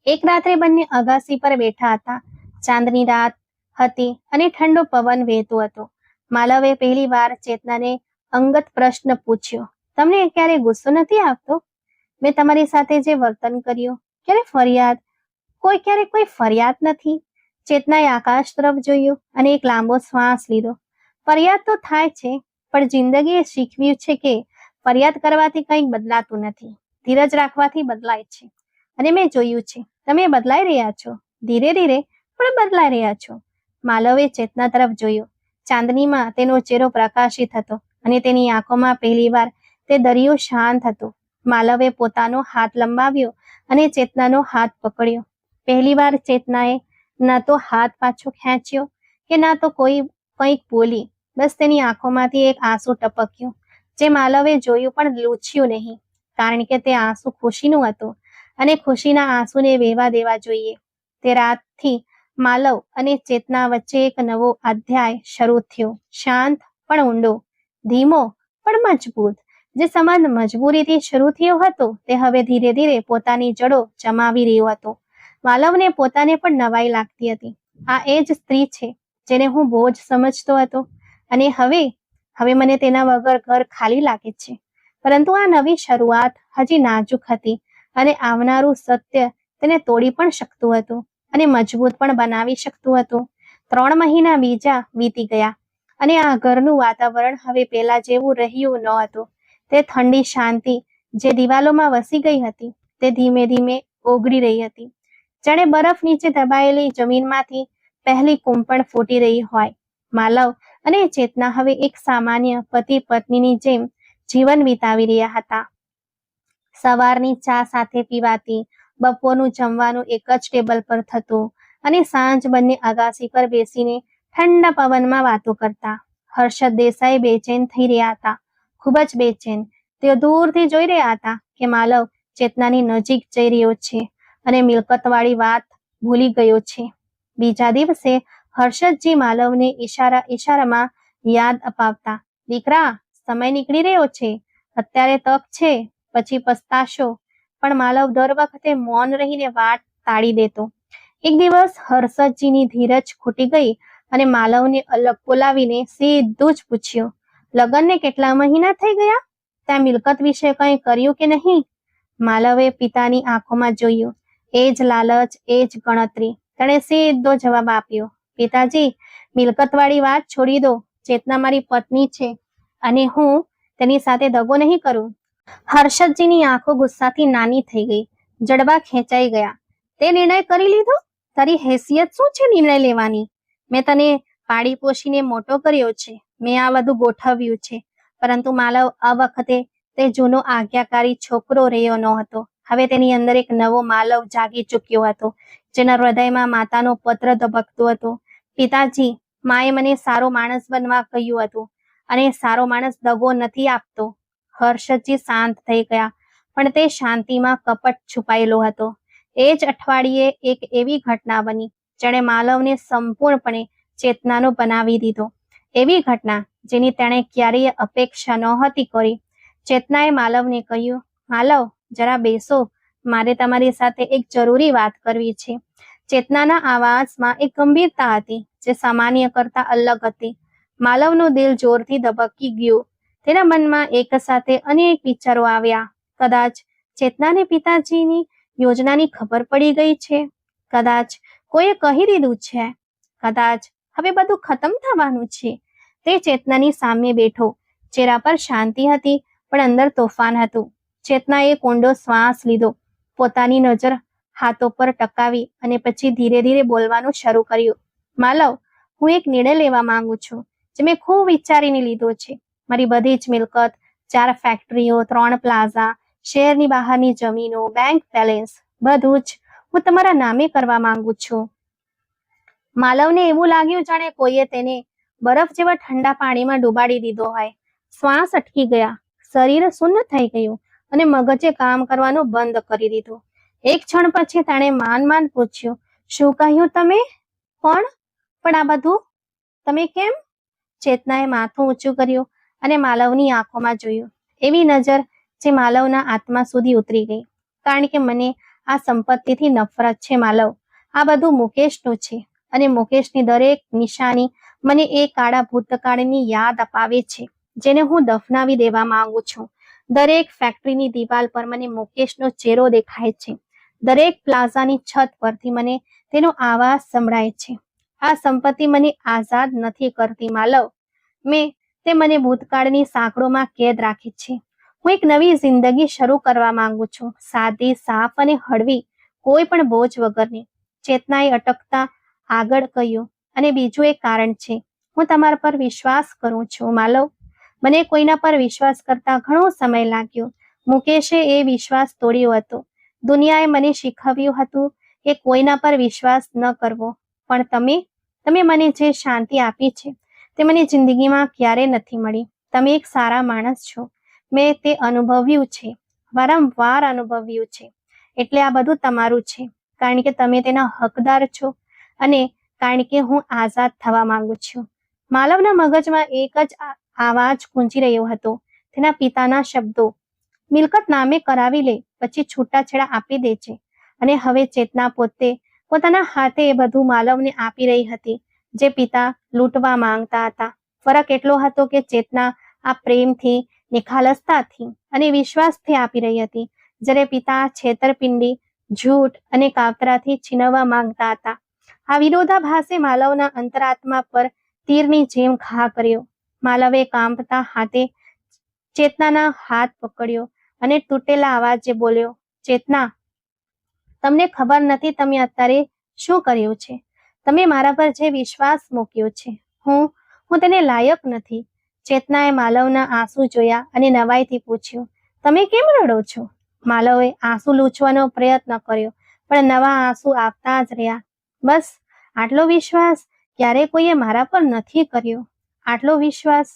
Speaker 1: એક રાત્રે બંને અગાસી પર બેઠા હતા. ચાંદની રાત હતી અને ઠંડો પવન વહેતો હતો. માલવે પહેલી વાર ચેતનાને અંગત પ્રશ્ન પૂછ્યો. તમને ક્યારે ગુસ્સો નથી આવતો? મેં તમારી સાથે જે વર્તન કર્યું, ક્યારે કોઈ ફરિયાદ નથી? ચેતનાએ આકાશ તરફ જોયું અને એક લાંબો શ્વાસ લીધો. ફરિયાદ તો થાય છે, પણ જિંદગીએ શીખવ્યું છે કે ફરિયાદ કરવાથી કંઈક બદલાતું નથી. ધીરજ રાખવાથી બદલાય છે. અને મેં જોયું છે, તમે બદલાઈ રહ્યા છો. ધીરે ધીરે પણ બદલાઈ રહ્યા છો. માલવે ચેતના તરફ જોયું. ચાંદનીમાં તેનો ચહેરો પ્રકાશિત હતો અને તેની આંખોમાં પહેલીવાર તે દરિયો શાંત હતો. માલવે પોતાનો હાથ લંબાવ્યો અને ચેતનાનો હાથ પકડ્યો. પહેલીવાર ચેતનાએ ન તો હાથ પાછો ખેંચ્યો કે ના તો કંઈક બોલી. બસ તેની આંખોમાંથી એક આંસુ ટપક્યું, જે માલવે જોયું પણ લૂછ્યું નહીં, કારણ કે તે આંસુ ખુશીનું હતું અને ખુશીના આંસુને વહેવા દેવા જોઈએ. તે રાતથી માલવ અને ચેતના વચ્ચે એક નવો અધ્યાય શરૂ થયો. શાંત પણ ઊંડો, ધીમો પણ મજબૂત. જે સંબંધ મજબૂરીથી શરૂ થયો હતો તે હવે ધીરે ધીરે પોતાની જડો જમાવી રહ્યો હતો. માલવને પોતાને પણ નવાઈ લાગતી હતી. આ એ જ સ્ત્રી છે જેને હું બોજ સમજતો હતો, અને હવે મને તેના વગર ઘર ખાલી લાગે છે. પરંતુ આ નવી શરૂઆત હજી નાજુક હતી અને આવનારું સત્ય તેને તોડી પણ શકતું હતું અને મજબૂત પણ બનાવી શકતું હતું. 3 મહિના બીજા વીતી ગયા અને આ ઘરનું વાતાવરણ હવે પહેલા જેવું રહ્યું ન હતું. તે ઠંડી શાંતિ જે દિવાલોમાં વસી ગઈ હતી તે ધીમે ધીમે ઓગળી રહી હતી. જાણે બરફ નીચે દબાયેલી જમીનમાંથી પહેલી કુંપણ ફૂટી રહી હોય. માલવ અને ચેતના હવે એક સામાન્ય પતિ પત્નીની જેમ જીવન વિતાવી રહ્યા હતા. સવારની ચા સાથે પીવાતી, બપોરનું જમવાનું એક જ ટેબલ પર થતું અને સાંજ બંને અગાસી પર બેસીને ઠંડા પવનમાં વાતો કરતા. હર્ષદ દેસાઈ બેચેન થઈ રહ્યા હતા, ખૂબ જ બેચેન. તેઓ દૂરથી જોઈ રહ્યા હતા કે માલવ ચેતનાની નજીક જઈ રહ્યો છે અને મિલકતવાળી વાત ભૂલી ગયો છે. બીજા દિવસે હર્ષદજી માલવને ઈશારામાં યાદ અપાવતા, દીકરા, સમય નીકળી રહ્યો છે, અત્યારે તક છે, પછી પસ્તાશો. પણ માલવ દર વખતે મૌન રહીને વાત ટાળી દેતો. એક દિવસ હર્ષદજીની ધીરજ ખૂટી ગઈ અને માલવને અલગ બોલાવીને સીધું જ પૂછ્યું, લગ્નને કેટલા મહિના થઈ ગયા? ત્યાં મિલકત વિશે કંઈ કર્યું કે નહીં? માલવે પિતાની આંખોમાં જોયું. એ જ લાલચ, એ જ ગણતરી. તેણે સીધો જવાબ આપ્યો, પિતાજી, મિલકતવાળી વાત છોડી દો. ચેતના મારી પત્ની છે અને હું તેની સાથે દગો નહીં કરું. હર્ષદજીની આંખો ગુસ્સાથી નાની થઈ ગઈ. જડબા ખેંચાઈ ગયા. તે નિર્ણય કરી લીધો? તારી હેસિયત શું છે નિર્ણય લેવાની? મેં તને પાળી પોષીને મોટો કર્યો છે. મેં આ બધું ગોઠવ્યું છે. પરંતુ માલવ આ વખતે તે જૂનો આજ્ઞાકારી છોકરો રહ્યો ન હતો. હવે તેની અંદર એક નવો માલવ જાગી ચૂક્યો હતો, જેના હૃદયમાં માતાનો પત્ર ધબકતો હતો. પિતાજી, માએ મને સારો માણસ બનવા કહ્યું હતું અને સારો માણસ દગો નથી આપતો. હર્ષદજી શાંત થઈ ગયા, પણ તે શાંતિમાં કપટ છુપાયેલો હતો. એ જ અઠવાડિયે એક એવી ઘટના બની જેણે માલવને સંપૂર્ણપણે ચેતનાનો બનાવી દીધો. એવી ઘટના જેની તેણે ક્યારેય અપેક્ષા નહોતી કરી. ચેતનાએ માલવને કહ્યું, માલવ, જરા બેસો, મારે તમારી સાથે એક જરૂરી વાત કરવી છે. ચેતનાના આવાજમાં એક ગંભીરતા હતી જે સામાન્ય કરતા અલગ હતી. માલવનું દિલ જોરથી ધબકી ગયું. તેના મનમાં એક સાથે અનેક વિચારો આવ્યા. કદાચ ચેતનાને પિતાજીની યોજનાની ખબર પડી ગઈ છે. કદાચ કોઈએ કહી દીધું છે. કદાચ હવે બધું ખતમ થવાનું છે. તે ચેતનાની સામે બેઠો. ચહેરા પર શાંતિ હતી, પણ અંદર તોફાન હતું. ચેતનાએ ઊંડો શ્વાસ લીધો, પોતાની નજર હાથો પર ટકાવી અને પછી ધીરે ધીરે બોલવાનું શરૂ કર્યું. માલવ, હું એક નિર્ણય લેવા માંગુ છું જે મેં ખૂબ વિચારીને લીધો છે. મારી બધી જ મિલકત, 4 ફેક્ટરીઓ, 3 પ્લાઝા, શહેરની બહારની જમીનો, બેંક બેલેન્સ, બધું જ હું તમારા નામે કરવા માંગુ છું. માલવને એવું લાગ્યું જાણે કોઈએ તેને બરફ જેવા ઠંડા પાણીમાં ડુબાડી દીધો હોય. શ્વાસ અટકી ગયા, શરીર શૂન્ય થઈ ગયું અને મગજે કામ કરવાનું બંધ કરી દીધું. એક ક્ષણ પછી તેણે માંડ પૂછ્યું, શું કહ્યું તમે? પણ આ બધું તમે કેમ? ચેતનાએ માથું ઊંચું કર્યું અને માલવની આંખોમાં જોયું. એવી નજર જે માલવના આત્મા સુધી ઉતરી ગઈ. કારણ કે મને આ સંપત્તિથી નફરત છે માલવ. આ બધું મુકેશનું છે અને મુકેશની દરેક નિશાની મને એ કાળા ભૂતકાળની યાદ અપાવે છે જેને હું દફનાવી દેવા માંગુ છું. દરેક ફેક્ટરીની દિવાલ પર મને મુકેશનો ચહેરો દેખાય છે. દરેક પ્લાઝાની છત પરથી મને તેનો આવાજ સંભળાય છે. આ સંપત્તિ મને આઝાદ નથી કરતી માલવ. તે મને ભૂતકાળની સાંકળોમાં કેદ રાખી છે. હું એક નવી જિંદગી શરૂ કરવા માંગુ છું, સાદી, સાફ અને હળવી, કોઈ પણ બોજ વગરની. ચેતનાએ અટકતા આગળ કહ્યું, અને બીજું એક કારણ છે. હું તમારા પર વિશ્વાસ કરું છું માલવ. મને કોઈના પર વિશ્વાસ કરતા ઘણો સમય લાગ્યો. મુકેશે એ વિશ્વાસ તોડ્યો હતો. દુનિયાએ મને શીખવ્યું હતું કે કોઈના પર વિશ્વાસ ન કરવો. પણ તમે મને જે શાંતિ આપી છે તે મને જિંદગીમાં ક્યારે નથી મળી. તમે એક સારા માણસ છો. મેં તે અનુભવ્યું છે, વારંવાર અનુભવ્યું છે. એટલે આ બધું તમારું છે, કારણ કે તમે તેના હકદાર છો અને કારણ કે હું આઝાદ થવા માંગુ છું. માલવના મગજમાં એક જ આવાજ ગુંજી રહ્યો હતો, તેના પિતાના શબ્દો, મિલકત નામે કરાવી લે, પછી છૂટાછેડા આપી દે છે. અને હવે ચેતના પોતાના હાથે એ બધું માલવને આપી રહી હતી જે પિતા લૂંટવા માંગતા હતા. ફરક એટલો હતો કે ચેતના આ પ્રેમથી, નિખાલસતાથી અને વિશ્વાસથી આપી રહી હતી, જ્યારે પિતા છેતરપિંડી, જૂઠ અને કાવતરાથી છીનવવા માંગતા હતા. આ વિરોધાભાસે માલવના અંતરાત્મા પર તીરની જેમ ઘા કર્યો. માલવે કાંપતા હાથે ચેતનાના હાથ પકડ્યો અને તૂટેલા અવાજે બોલ્યો, ચેતના, તમને ખબર નથી તમે અત્યારે શું કર્યું છે. તમે મારા પર જે વિશ્વાસ મૂક્યો છે, હું તેને લાયક નથી. ચેતનાએ માલવના આંસુ જોયા અને નવાઈથી પૂછ્યું, તમે કેમ રડો છો? માલવે આંસુ લૂછવાનો પ્રયત્ન કર્યો, પણ નવા આંસુ આવતા જ રહ્યા. બસ આટલો વિશ્વાસ ક્યારે કોઈએ મારા પર નથી કર્યો. આટલો વિશ્વાસ.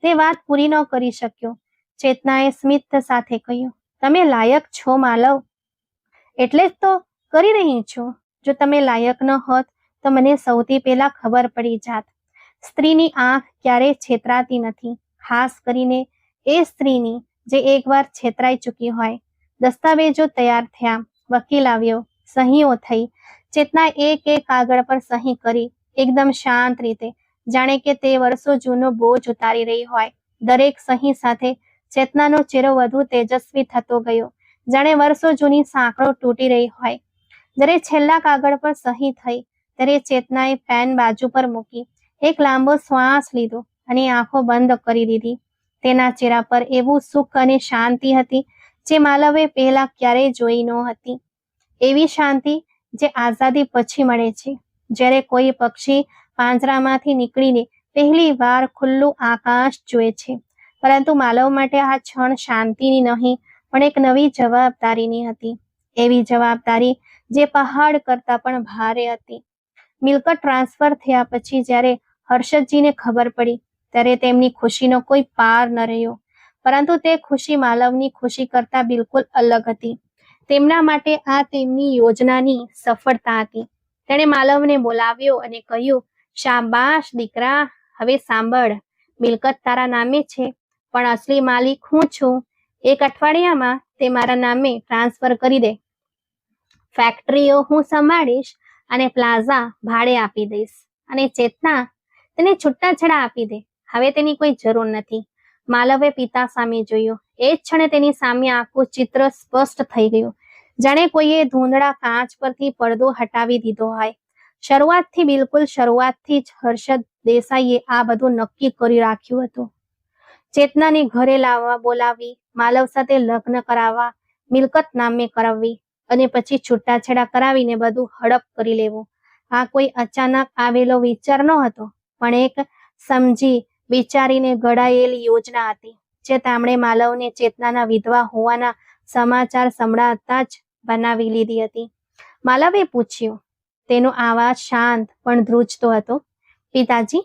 Speaker 1: તે વાત પૂરી ન કરી શક્યો. ચેતનાએ સ્મિત સાથે કહ્યું, તમે લાયક છો માલવ. એટલે જ તો કરી રહી છું. જો તમે લાયક ન હોત તો મને સૌથી પહેલા ખબર પડી જાત. સ્ત્રીની આંખ ક્યારેય છેતરાતી નથી, ખાસ કરીને એ સ્ત્રીની જે એકવાર છેતરાઈ ચૂકી હોય. દસ્તાવેજો તૈયાર થયા, વકીલ આવ્યો, સહીઓ થઈ. ચેતના એક કાગળ પર સહી કરી, એકદમ શાંત રીતે, જાણે કે તે વર્ષો જૂનો બોજ ઉતારી રહી હોય. દરેક સહી સાથે ચેતનાનો ચહેરો વધુ તેજસ્વી થતો ગયો, જાણે વર્ષો જૂની સાંકળો તૂટી રહી હોય. જ્યારે છેલ્લા કાગળ પર સહી થઈ ત્યારે ચેતનાએ પેન બાજુ પર મૂકી, એક લાંબો શ્વાસ લીધો અને આંખો બંધ કરી દીધી. તેના ચહેરા પર એવું સુખ અને શાંતિ હતી જે માલવે પહેલા ક્યારેય જોઈ ન હતી. એવી શાંતિ જે આઝાદી પછી મળે છે, જ્યારે કોઈ પક્ષી પાંજરામાંથી નીકળીને પહેલી વાર ખુલ્લું આકાશ જુએ છે. પરંતુ માલવ માટે આ ક્ષણ શાંતિની નહીં, પણ એક નવી જવાબદારીની હતી. એવી જવાબદારી જે પહાડ કરતા પણ ભારે હતી. મિલકત ટ્રાન્સફર થયા પછી જ્યારે હર્ષદજીને ખબર પડી ત્યારે તેમની ખુશીનો કોઈ પાર ન રહ્યો. પરંતુ તે ખુશી માલવની ખુશી કરતા બિલકુલ અલગ હતી. તેમના માટે આ તેમની યોજનાની સફળતા હતી. તેણે માલવને બોલાવ્યો અને કહ્યું, શાબાશ દીકરા, હવે સાંભળ, મિલકત તારા નામે છે, પણ અસલી માલિક હું છું. 1 અઠવાડિયામાં તે મારા નામે ટ્રાન્સફર કરી દે. ફેક્ટરીઓ હું સંભાળીશ અને પ્લાઝા ભાડે આપી દઈશ. અને ચેતના, તેને છૂટાછેડા આપી દે. હવે તેની કોઈ જરૂર નથી. માલવે પિતા સામે જોયું. એ જ ક્ષણે તેની સામે આખું ચિત્ર સ્પષ્ટ થઈ ગયું, જાણે કોઈએ ધૂંધળા કાચ પરથી પડદો હટાવી દીધો હોય. બિલકુલ શરૂઆતથી જ હર્ષદ દેસાઈએ આ બધું નક્કી કરી રાખ્યું હતું. ચેતનાને ઘરે બોલાવવી, માલવ સાથે લગ્ન કરાવવા, મિલકત નામે કરાવવી અને પછી છૂટાછેડા કરાવીને બધું હડપ કરી લેવું. આ કોઈ અચાનક આવેલો વિચાર ન હતો, પણ એક સમજી વિચારીને ઘડાયેલી યોજના હતી, જે તેમણે માલવને ચેતનાના વિધવા હોવાના સમાચાર સંભળાતા જ બનાવી લીધી હતી. માલવે પૂછ્યું. તેનો અવાજ શાંત પણ ધ્રુજતો હતો. પિતાજી,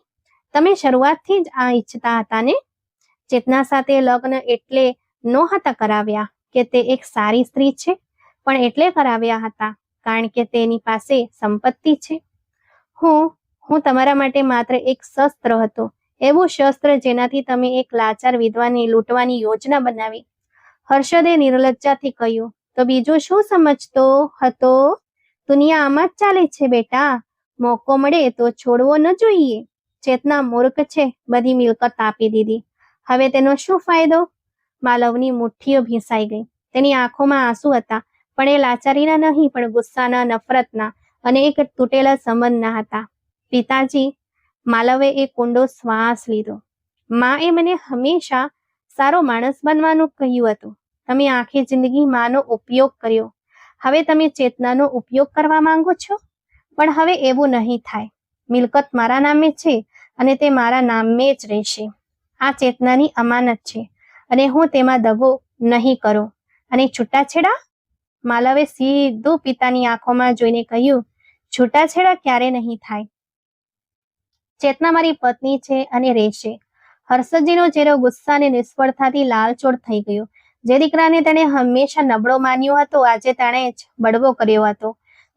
Speaker 1: તમે શરૂઆતથી જ આ ઈચ્છતા હતા ને? ચેતના સાથે લગ્ન એટલે નહોતા કરાવ્યા કે તે એક સારી સ્ત્રી છે, પણ એટલે કરાવ્યા હતા કારણ કે તેની પાસે સંપત્તિ છે. હું તમારા માટે માત્ર એક શસ્ત્ર હતો, એવું શસ્ત્ર જેનાથી તમે એક લાચાર વિધવાને લૂંટવાની યોજના બનાવી. હર્ષદે નિર્લજ્જાથી કહ્યું. તો બીજું શું સમજતો હતો? દુનિયા આમ જ ચાલે છે બેટા, મોકો મળે તો છોડવો ન જોઈએ. ચેતના મૂર્ખ છે, બધી મિલકત આપી દીધી, હવે તેનો શું ફાયદો? માલવની મુઠ્ઠીઓ ભીંસાઈ ગઈ. તેની આંખોમાં આંસુ હતા, પણ એ લાચારીના નહીં, પણ ગુસ્સાના, નફરતના અને એક તૂટેલા સંબંધના હતા. પિતાજી, માલવે એક ઊંડો શ્વાસ લીધો. માએ મને હંમેશા સારો માણસ બનવાનું કહ્યું હતું. તમે આખી જિંદગી માનો ઉપયોગ કર્યો, હવે તમે ચેતનાનો ઉપયોગ કરવા માંગો છો? પણ હવે એવું નહીં થાય. મિલકત મારા નામે છે અને તે મારા નામે જ રહેશે. આ ચેતનાની અમાનત છે અને હું તેમાં દગો નહીં કરું. અને છૂટાછેડા? માલવે સીધું પિતાની આંખોમાં જોઈને કહ્યું. છૂટાછેડા ક્યારે નહીં થાય. ચેતના મારી પત્ની છે અને રહેશે. હર્ષદજીનો ચહેરો ગુસ્સા અને નિષ્ફળતાથી લાલચોળ થઈ ગયો. જે દીકરાને તેણે હંમેશા નબળો માન્યો હતો, આજે તેણે જ બળવો કર્યો હતો.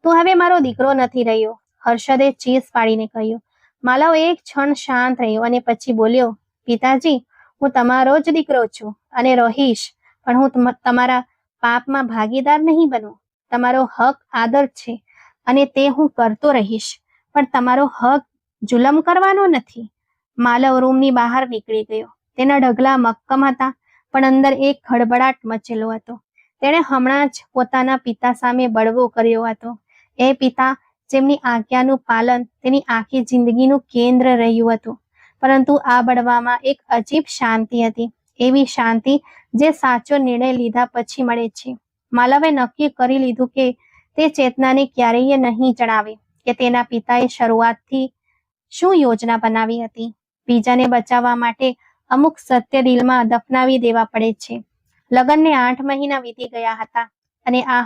Speaker 1: તું હવે મારો દીકરો નથી રહ્યો, હર્ષદે ચીસ પાડીને કહ્યું. માલવ એક ક્ષણ શાંત રહ્યો અને પછી બોલ્યો. પિતાજી, હું તમારો જ દીકરો છું અને રહીશ, પણ હું તમારા પાપમાં ભાગીદાર નહીં બનું. તમારો હક આદર છે અને તે હું કરતો રહીશ, પણ તમારો હક જુલમ કરવાનો નથી. માલવ રૂમની બહાર નીકળી ગયો. તેના ઢગલા મક્કમ હતા, પણ અંદર એક ખળભળાટ મચેલો હતો. તેણે હમણાં જ પોતાના પિતા સામે બળવો કર્યો હતો. એ પિતા જેમની આજ્ઞાનું પાલન તેની આખી જિંદગીનું કેન્દ્ર રહ્યું હતું. પરંતુ આ બળવામાં એક અજીબ શાંતિ હતી, એવી શાંતિ જે સાચો નિર્ણય લીધા પછી મળે છે. માલવે નક્કી કરી લીધું કે તે ચેતનાને ક્યારેય નહીં જણાવે કે તેના પિતાએ શરૂઆતથી શું યોજના બનાવી હતી. બીજાને બચાવવા માટે અમુક સત્ય દિલમાં દફનાવી દેવા પડે છે. લગ્નને 8 મહિના વીતી ગયા હતા અને આ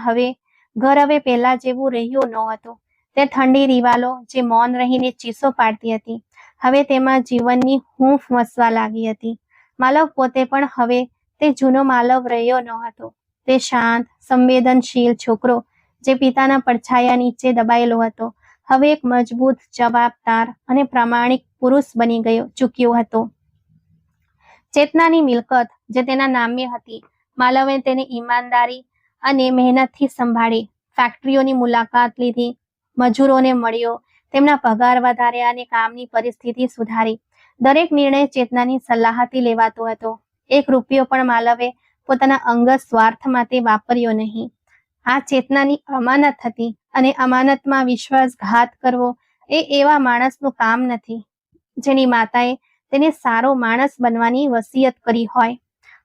Speaker 1: ઘર હવે પહેલા જેવું રહ્યું નહોતું. તે ઠંડી દિવાલો જે મૌન રહીને ચીસો પાડતી હતી, હવે તેમાં જીવનની હૂંફ વસવા લાગી હતી. માલવ પોતે પણ હવે તે જૂનો માલવ રહ્યો નહોતો. તે શાંત, સંવેદનશીલ છોકરો જે પિતાના પડછાયા નીચે દબાયેલો હતો, હવે એક મજબૂત, જવાબદાર અને પ્રામાણિક પુરુષ બની ચૂક્યો હતો. ચેતનાની મિલકત જે તેના નામે હતી, માલવે તેને ઈમાનદારી અને મહેનતથી સંભાળી. ફેક્ટરીઓની મુલાકાત લીધી, મજૂરોને મળ્યો, તેમના પગાર વધાર્યા અને કામની પરિસ્થિતિ સુધારી. દરેક નિર્ણય ચેતનાની સલાહથી લેવાતો હતો. 1 રૂપિયો પણ માલવે પોતાના અંગત સ્વાર્થ માટે વાપર્યો નહીં. આ ચેતનાની અમાનત હતી અને અમાનતમાં વિશ્વાસઘાત કરવો એ એવા માણસનું કામ નથી જેની માતાએ તેને સારો માણસ બનવાની વસિયત કરી હોય.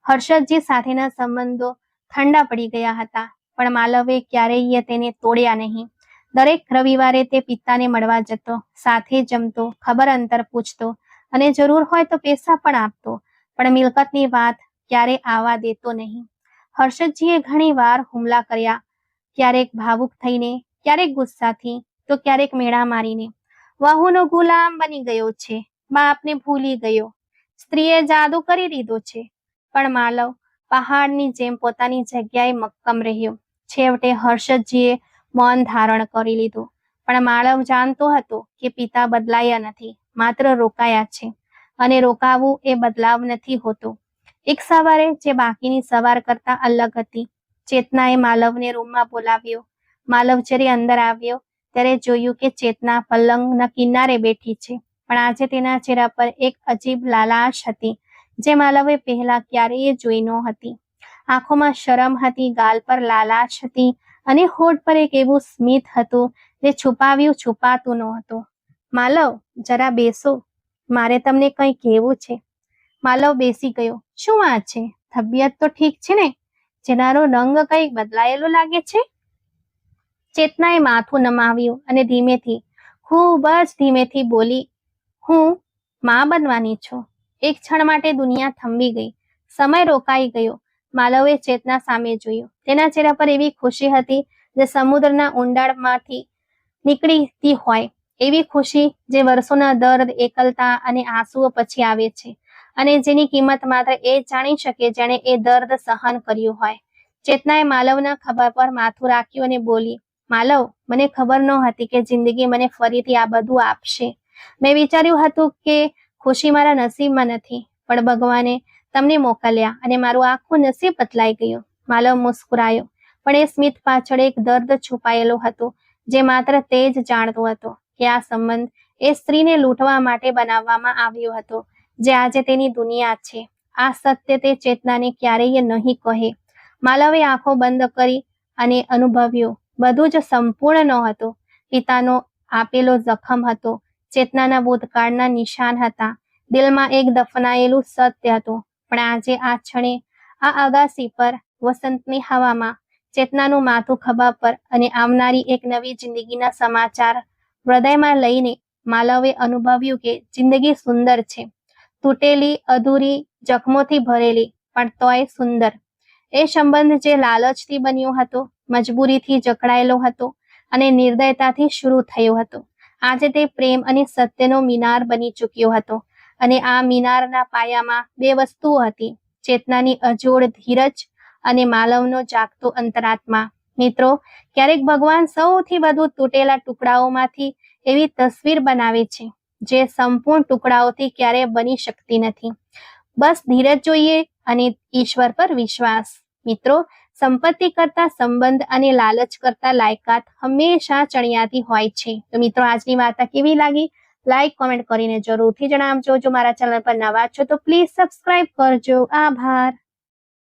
Speaker 1: હર્ષદજી સાથેના સંબંધો ઠંડા પડી ગયા હતા, પણ માલવે ક્યારેય તેને તોડ્યા નહીં. દરેક રવિવારે તે પિતાને મળવા જતો, સાથે જમતો, ખબર અંતર પૂછતો અને જરૂર હોય તો પૈસા પણ આપતો, પણ મિલકતની વાત ક્યારે આવવા દેતો નહીં. હર્ષદજીએ ઘણી વાર હુમલા કર્યા, ક્યારેક ભાવુક થઈને, ક્યારેક ગુસ્સાથી, તો ક્યારેક મેળા મારીને. વહુનો ગુલામ બની ગયો છે, બાપને ભૂલી ગયો, સ્ત્રીએ જાદુ કરી દીધો છે. પણ માલવ પહાડની જેમ પોતાની જગ્યાએ મક્કમ રહ્યો. છેવટે હર્ષદજીએ મૌન ધારણ કરી લીધું. પણ માળવ જાણતો હતો કે પિતા બદલાયા નથી, માત્ર રોકાયા છે, અને રોકાવું એ બદલાવ નથી હોતો. એક સવારે જે બાકીની સવાર કરતા અલગ હતી. ચેતનાએ માલવને રૂમમાં બોલાવ્યો. માલવ જ્યારે અંદર આવ્યો ત્યારે જોયું કે ચેતના પલંગના કિનારે બેઠી છે, પણ આજે તેના ચહેરા પર એક અજીબ લાલાશ હતી જે માલવે પહેલા ક્યારેય જોઈ ન હતી. આંખોમાં શરમ હતી, ગાલ પર લાલાશ હતી, અને હોઠ પર એક એવું સ્મિત હતું જે છુપાવ્યું છુપાતું ન હતું. માલવ, જરા બેસો, મારે તમને કંઈ કહેવું છે. માલવ બેસી ગયો. શું વાત છે? તબિયત તો ઠીક છે ને? જેનારો રંગ કંઈક બદલાયેલો લાગે છે. ચેતનાએ માથું નમાવ્યું અને ધીમેથી, ખૂબ જ ધીમેથી બોલી, હું માં બનવાની છું. એક ક્ષણ માટે દુનિયા થંભી ગઈ. સમય રોકાઈ ગયો. માલવે ચેતના સામે જોયું. તેના ચહેરા પર એવી ખુશી હતી જે સમુદ્રના ઊંડાણમાંથી નીકળતી હોય, એવી ખુશી જે વર્ષોના દર્દ, એકલતા અને આંસુઓ પછી આવે છે, અને જેની કિંમત માત્ર એ જાણી શકે જેણે એ દર્દ સહન કર્યું હોય. ચેતનાએ માલવના ખભા પર માથું રાખ્યું અને બોલી, માલવ, મને ખબર નહોતી કે જિંદગી મને ફરીથી આ બધું આપશે. મેં વિચાર્યું હતું કે ખુશી મારા નસીબમાં નથી, પણ ભગવાને તમને મોકલ્યા અને મારું આખું નસીબ બદલાઈ ગયું. માલવ મુસ્કુરાયો, પણ એ સ્મિત પાછળ એક દર્દ છુપાયેલો હતો જે માત્ર તે જ જાણતો હતો કે આ સંબંધ એ સ્ત્રીને લૂંટવા માટે બનાવવામાં આવ્યો હતો જે આજે તેની દુનિયા છે. આ સત્ય તે ચેતનાને ક્યારેય નહીં કહે. માલવે આંખો બંધ કરી અને અનુભવ્યું, બધું જ સંપૂર્ણ નહોતું. પિતાનો આપેલો જખમ હતો, ચેતનાના ભૂતકાળના નિશાન હતા, દિલમાં એક દફનાયેલું સત્ય હતું. પણ આજે આ ક્ષણે આ અગાસી પર વસંતની હવામાં ચેતનાનું માથું ખભા પર અને આવનારી એક નવી જિંદગીના સમાચાર હૃદયમાં લઈને માલવે અનુભવ્યું કે જિંદગી સુંદર છે, તૂટેલી, અધૂરી, જખમોથી ભરેલી, પણ તોય સુંદર. એ સંબંધ જે લાલચથી બન્યો હતો, મજબૂરીથી જકડાયેલો હતો અને નિર્દયતાથી શરૂ થયો હતો, આજે તે પ્રેમ અને સત્યનો મિનાર બની ચૂક્યો હતો. અને આ મિનારના પાયામાં બે વસ્તુઓ હતી, ચેતનાની અજોડ ધીરજ અને માલવનો જાગતો અંતરાત્મા. મિત્રો, ક્યારેક ભગવાન સૌથી વધુ તૂટેલા ટુકડાઓમાંથી એવી તસવીર બનાવે છે જે સંપૂર્ણ ટુકડાઓથી ક્યારેય બની શકતી નથી. બસ ધીરજ જોઈએ અને ઈશ્વર પર વિશ્વાસ. મિત્રો, સંપત્તિ કરતા સંબંધ અને લાલચ કરતા લાયકાત હંમેશા ચણિયાતી હોય છે. તો મિત્રો, આજની વાર્તા કેવી લાગી? લાઈક, કોમેન્ટ કરીને જરૂરથી જણાવજો. જો મારા ચેનલ પર નવા છો તો પ્લીઝ સબસ્ક્રાઇબ કરજો. આભાર.